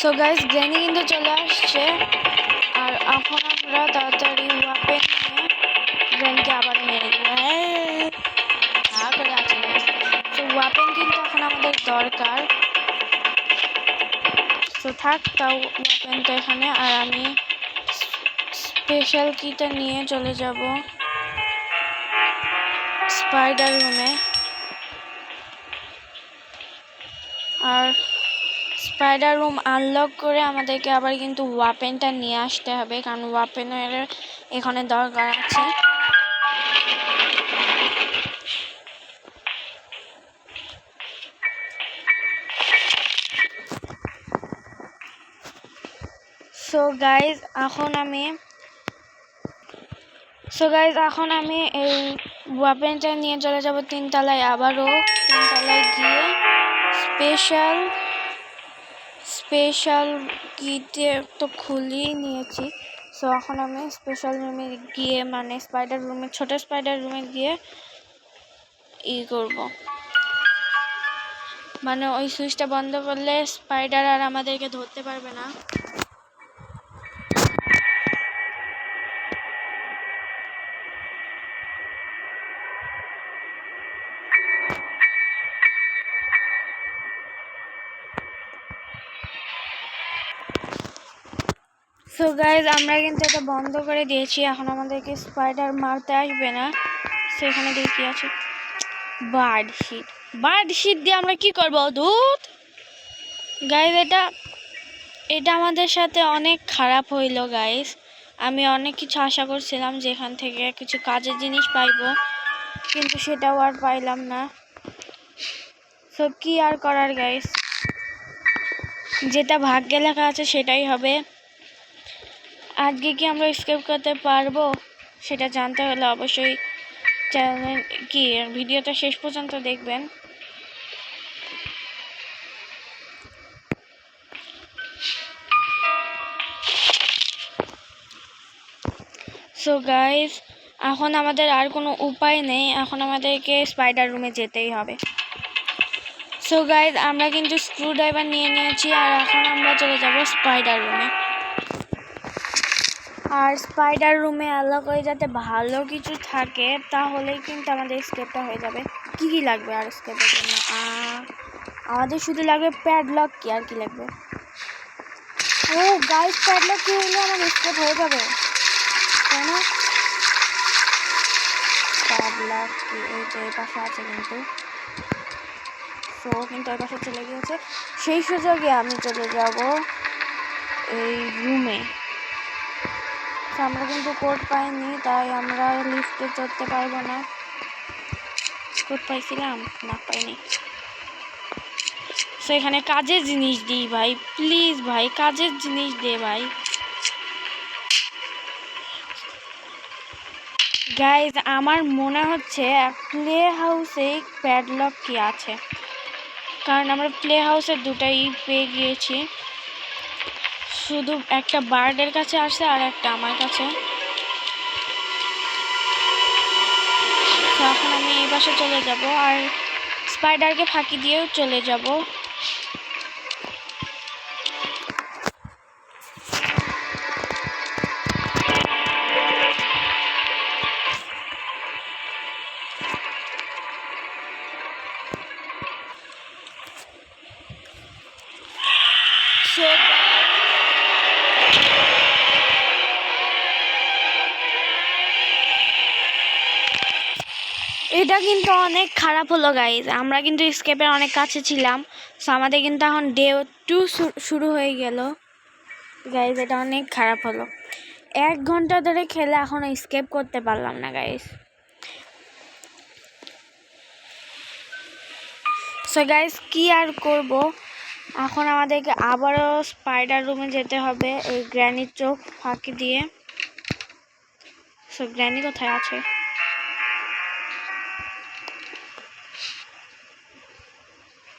সো গাইজ গ্র্যানি কিন্তু চলে আসছে, আর এখন আমরা তাড়াতাড়ি ওয়াপেন নিয়ে গ্র্যানিকে আবারও মেরে দিব। হ্যাঁ করে আছে। সো ওয়াপেন কিন্তু এখন আমাদের দরকার। তো থাক তাও ওয়াপেনটা এখানে, আর আমি স্পেশাল কিটা নিয়ে চলে যাব স্পাইডার রুমে। আর স্পাইডার রুম আনলক করে আমাদেরকে আবার কিন্তু ওয়াপেনটা নিয়ে আসতে হবে, কারণ ওয়াপেনের এখানে দরকার আছে। সো গাইজ এখন আমি এই ওয়াপেনটা নিয়ে চলে যাব 3 তলায়। আবারও 3 তলায় গিয়ে স্পেশাল কিতে তো খুলিয়ে নিয়েছি। সো এখন আমি স্পেশাল রুমে গিয়ে, মানে স্পাইডার রুমে, ছোট স্পাইডার রুমে গিয়ে করব, মানে ওই সুইচটা বন্ধ করলে স্পাইডার আর আমাদেরকে ধরতে পারবে না। সো গাইজ আমরা কিন্তু এটা বন্ধ করে দিয়েছি, এখন আমাদেরকে স্পাইডার মারতে আসবে না। সেখানে দেখি আছে বার্ড শিট দিয়ে আমরা কি করবো দুধ? গাইজ এটা আমাদের সাথে অনেক খারাপ হইলো গাইজ। আমি অনেক কিছু আশা করছিলাম যে এখান থেকে কিছু কাজের জিনিস পাইবো, কিন্তু সেটাও আর পাইলাম না। সো কি আর করার গাইজ, যেটা ভাগ্যে লেখা আছে সেটাই হবে। আজকে কি আমরা স্কেপ করতে পারবো সেটা জানতে হলে অবশ্যই চ্যানেল ভিডিওটা শেষ পর্যন্ত দেখবেন। সো গাইস এখন আমাদের আর কোনো উপায় নেই, এখন আমাদেরকে স্পাইডার রুমে যেতেই হবে। সো গাইস আমরা কিন্তু স্ক্রু ড্রাইভার নিয়ে নিয়েছি, আর এখন আমরা চলে যাব স্পাইডার রুমে। আর স্পাইডার রুমে আনলক হয়ে যাতে ভালো কিছু থাকে, তাহলেই কিন্তু আমাদের স্কেপটা হয়ে যাবে। কি কি লাগবে আর স্কেপের জন্য? আমাদের শুধু লাগবে প্যাডলক, কি আর কি লাগবে? ও গাইস প্যাডলক কি হলে আমার স্কেপ হয়ে যাবে, তাই না? প্যাডলক কি এই যে পাশে আছে, কিন্তু তো কিন্তু ওই পাশে চলে গিয়েছে। সেই সুযোগে আমি চলে যাব এই রুমে। আমরা কিন্তু কোড পাইনি, তাই আমরা লিফটে চড়তে পারবো না। কোড পাইছিলাম না, পাইনি। সো এখানে কাজের জিনিস দিই ভাই, প্লিজ ভাই কাজের জিনিস দে ভাই। গাইজ আমার মনে হচ্ছে প্লে হাউসে প্যাডলক কি আছে, কারণ আমরা প্লে হাউসের দুটাই পেয়ে গিয়েছি। শুধু একটা বার্ডের কাছে আসছে আর একটা আমার কাছে। এখন আমি এই পাশে চলে যাব আর স্পাইডারকে ফাঁকি দিয়েও চলে যাব। এটা কিন্তু অনেক খারাপ হলো গাইজ, আমরা কিন্তু স্কেপের অনেক কাছে ছিলাম। সো আমাদের কিন্তু এখন ডে 2 শুরু হয়ে গেল গাইজ। এটা অনেক খারাপ হলো, 1 ঘন্টা ধরে খেলে এখনো স্কেপ করতে পারলাম না গাইজ। সো গাইজ কি আর করব, এখন আমাদেরকে আবারও স্পাইডার রুমে যেতে হবে এই গ্র্যানির চোখ ফাঁকি দিয়ে। সো গ্র্যানি কোথায় আছে?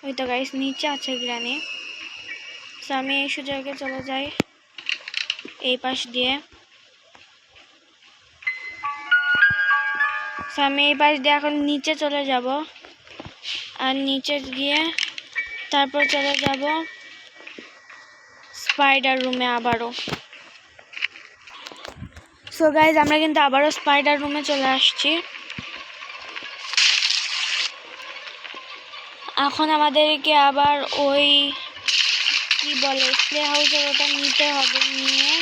ওই তো গাইস নিচে আছে গ্র্যানি। সো আমি এই সুযোগে চলে যাই এই পাশ দিয়ে। সো আমি এই পাশ দিয়ে এখন নিচে চলে যাব, আর নিচে গিয়ে তারপর চলে যাব স্পাইডার রুমে আবারও। সো গাইজ আমরা কিন্তু আবারও স্পাইডার রুমে চলে আসছি। এখন আমাদেরকে আবার ওই কি বলে প্লে হাউসের ওটা নিতে হবে, নিয়ে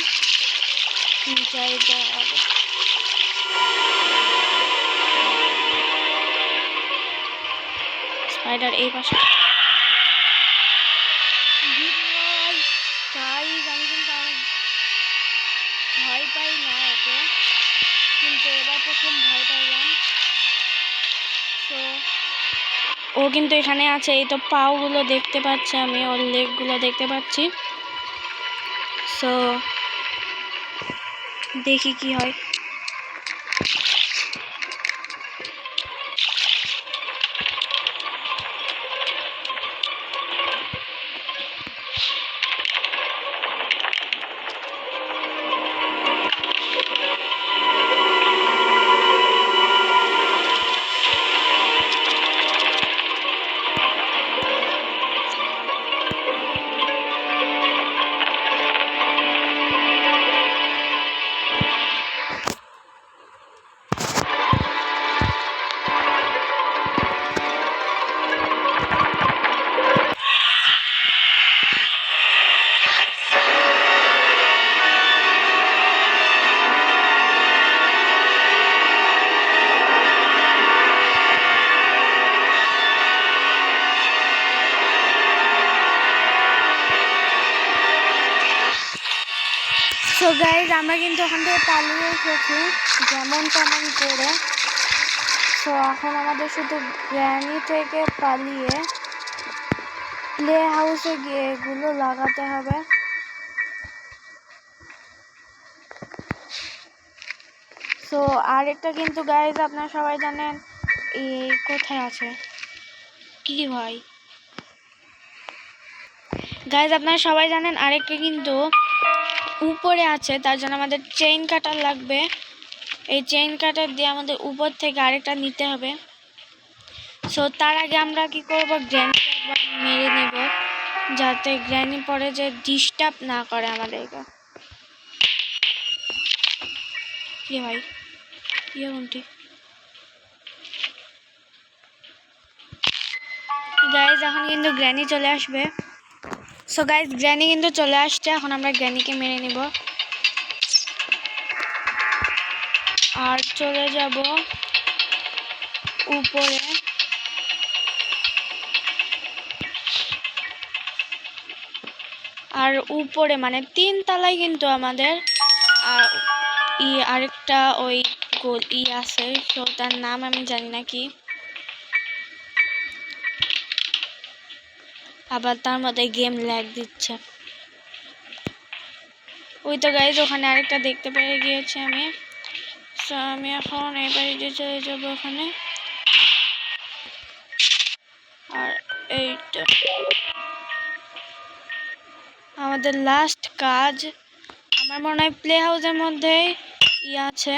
যাইতে হবে। স্পাইডার এই পাশে। গাইজ আমি কিন্তু অনেক ভয় পাই না একে, কিন্তু এবার প্রথম ভয় পাইলাম। তো ও কিন্তু এখানে আছে, এই তো পাগুলো দেখতে পাচ্ছি আমি, ওর লেগগুলো দেখতে পাচ্ছি। সো দেখি কি হয়। সো গাইজ আমরা কিন্তু ওখান থেকে পালিয়ে এসেছি যেমন তেমন করে। সো এখন আমাদের শুধু গ্র্যানি থেকে পালিয়ে প্লে হাউসে গিয়ে এগুলো লাগাতে হবে। সো আরেকটা কিন্তু গাইজ আপনারা সবাই জানেন এই কোথায় আছে কি ভাই গাইজ আপনারা সবাই জানেন আরেকটা কিন্তু উপরে আছে, তার জন্য আমাদের চেইন কাটার লাগবে। এই চেইন কাটার দিয়ে আমাদের উপর থেকে আরেকটা নিতে হবে। সো তার আগে আমরা কি করব, গ্র্যানিকে একবার মেরে নেব যাতে গ্র্যানি পরে যে ডিস্টার্ব না করে আমাদেরকে। কি ভাই ইয়ে কোনটি গাইজ এখন কিন্তু গ্র্যানি চলে আসবে। সো গাইজ গ্র্যানি কিন্তু চলে আসছে, এখন আমরা গ্র্যানিকে মেরে নিব আর চলে যাব উপরে। আর উপরে মানে 3 তলায় কিন্তু আমাদের আরেকটা ওই গোল আছে, তো তার নাম আমি জানি না কি, আবার তার মধ্যে গেম ল্যাগ দিচ্ছে। ওই তো গাইজ ওখানে আরেকটা দেখতে পেয়ে গিয়েছি আমি। সো আমি এখন এই বাড়িতে চলে যাবো ওখানে। আর এইটা আমাদের লাস্ট কাজ। আমার মনে হয় প্লে হাউসের মধ্যে আছে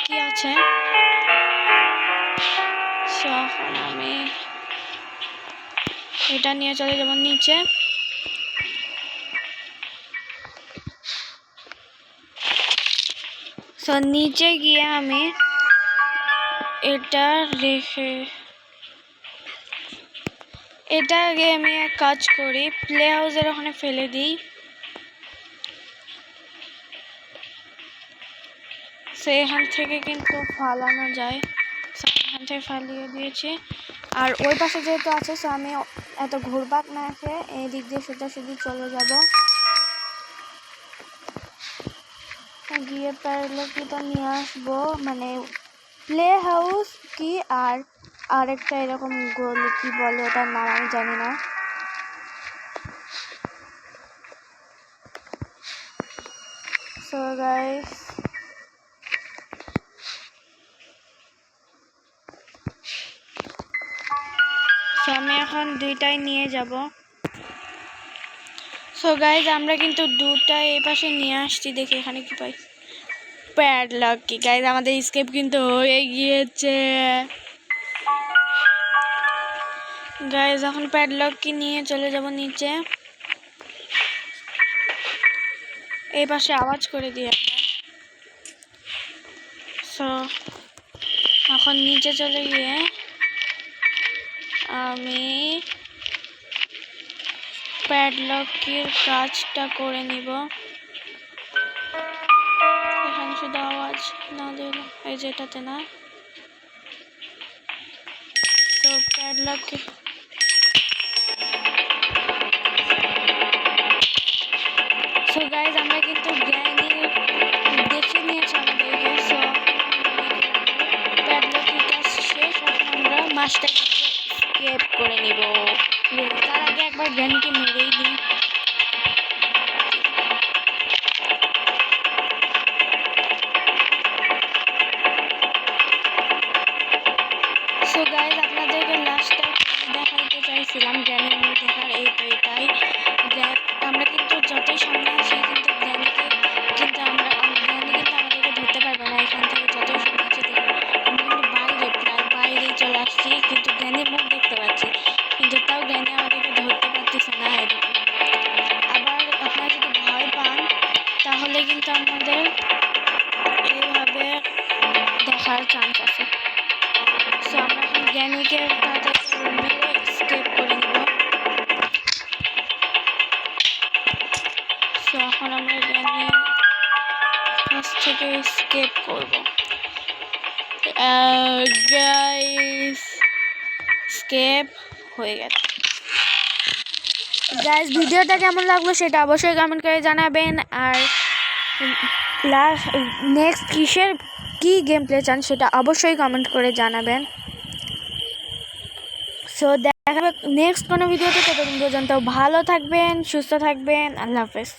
কি আছে সো এখন আমি এটা নিয়ে চলে যাব নিচে। সো নিচে গিয়ে আমি এটা রেখে এটা আগে আমি এক কাজ করি, প্লে হাউসের ওখানে ফেলে দিই। সো এখান থেকে কিন্তু ফালানো যায়, এখান থেকে ফালিয়ে দিয়েছি। আর ওই পাশে যেহেতু আছে, সো আমি এত ঘুরবাক না খেয়ে এই দিক দিয়ে সোজাসুজি চলে যাব। গিয়ে প্যারাগ্লাইডারটা নিয়ে আসবো, মানে প্লে হাউস কি আর আরেকটা এরকম গোল কি বলে ওটার নাম আমি জানি না। সো গাইস আমি এখন দুইটাই নিয়ে যাব। সো গাইস আমরা কিন্তু দুটাই এই পাশে নিয়ে আসছি, দেখি এখানে কি পাই। প্যাডলক কি গাইস, আমাদের স্কেপ কিন্তু হয়ে গিয়েছে গাইস। এখন প্যাডলক কি নিয়ে চলে যাব নিচে। এই পাশে আওয়াজ করে দিয়ে সো এখন নিচে চলে গিয়ে আমি প্যাডলকের কাজটা করে নিব। এখানে শুধু আওয়াজ না দিল, এই যেটাতে না। তো প্যাডলক সো গাইজ আমরা কিন্তু গ্র্যানি দেখে নিয়েছি আমাদেরকে। সো প্যাডলকের কাজ শেষ, এখন আমরা মাছটা স্কেপ করে নিব। তার আগে একবার গ্র্যানিকে মেরেই দিই। সো গাইজ আপনাদেরকে লাস্টটা দেখাইতে চাইছিলাম গ্র্যানির মুখ দেখার, এই তো এটাই। আমরা কিন্তু যতই সামনে আসি কিন্তু গ্র্যানিকে কিন্তু গ্র্যানি কিন্তু আমাদেরকে ধরতে পারবে না। এখান থেকে যতই সামনে আসি দেখুন আমরা কিন্তু প্রায় বাইরেই চলে আসছি, কিন্তু গ্র্যানির মুখ দেখতে পাচ্ছি, কিন্তু তাও গ্র্যানি আমাদেরকে ধরতে পারতেছে না। আবার আপনারা যদি ভয় পান তাহলে কিন্তু আমাদের এইভাবে দেখার চান্স আছে। সো আমরা এখন গ্র্যানিকে মেরে স্কেপ করে নিব। সো এখন আমরা গ্র্যানির কাছ থেকে স্কেপ করব। গাইস স্কেপ হয়ে গেছে। গাইস ভিডিওটা কেমন লাগলো সেটা অবশ্যই কমেন্ট করে জানাবেন, আর নেক্সট কি গেম প্লে চান সেটা অবশ্যই কমেন্ট করে জানাবেন। সো দেখা হবে নেক্সট কোনো ভিডিওতে, ততদিন পর্যন্ত ভালো থাকবেন, সুস্থ থাকবেন, আল্লাহ হাফেজ।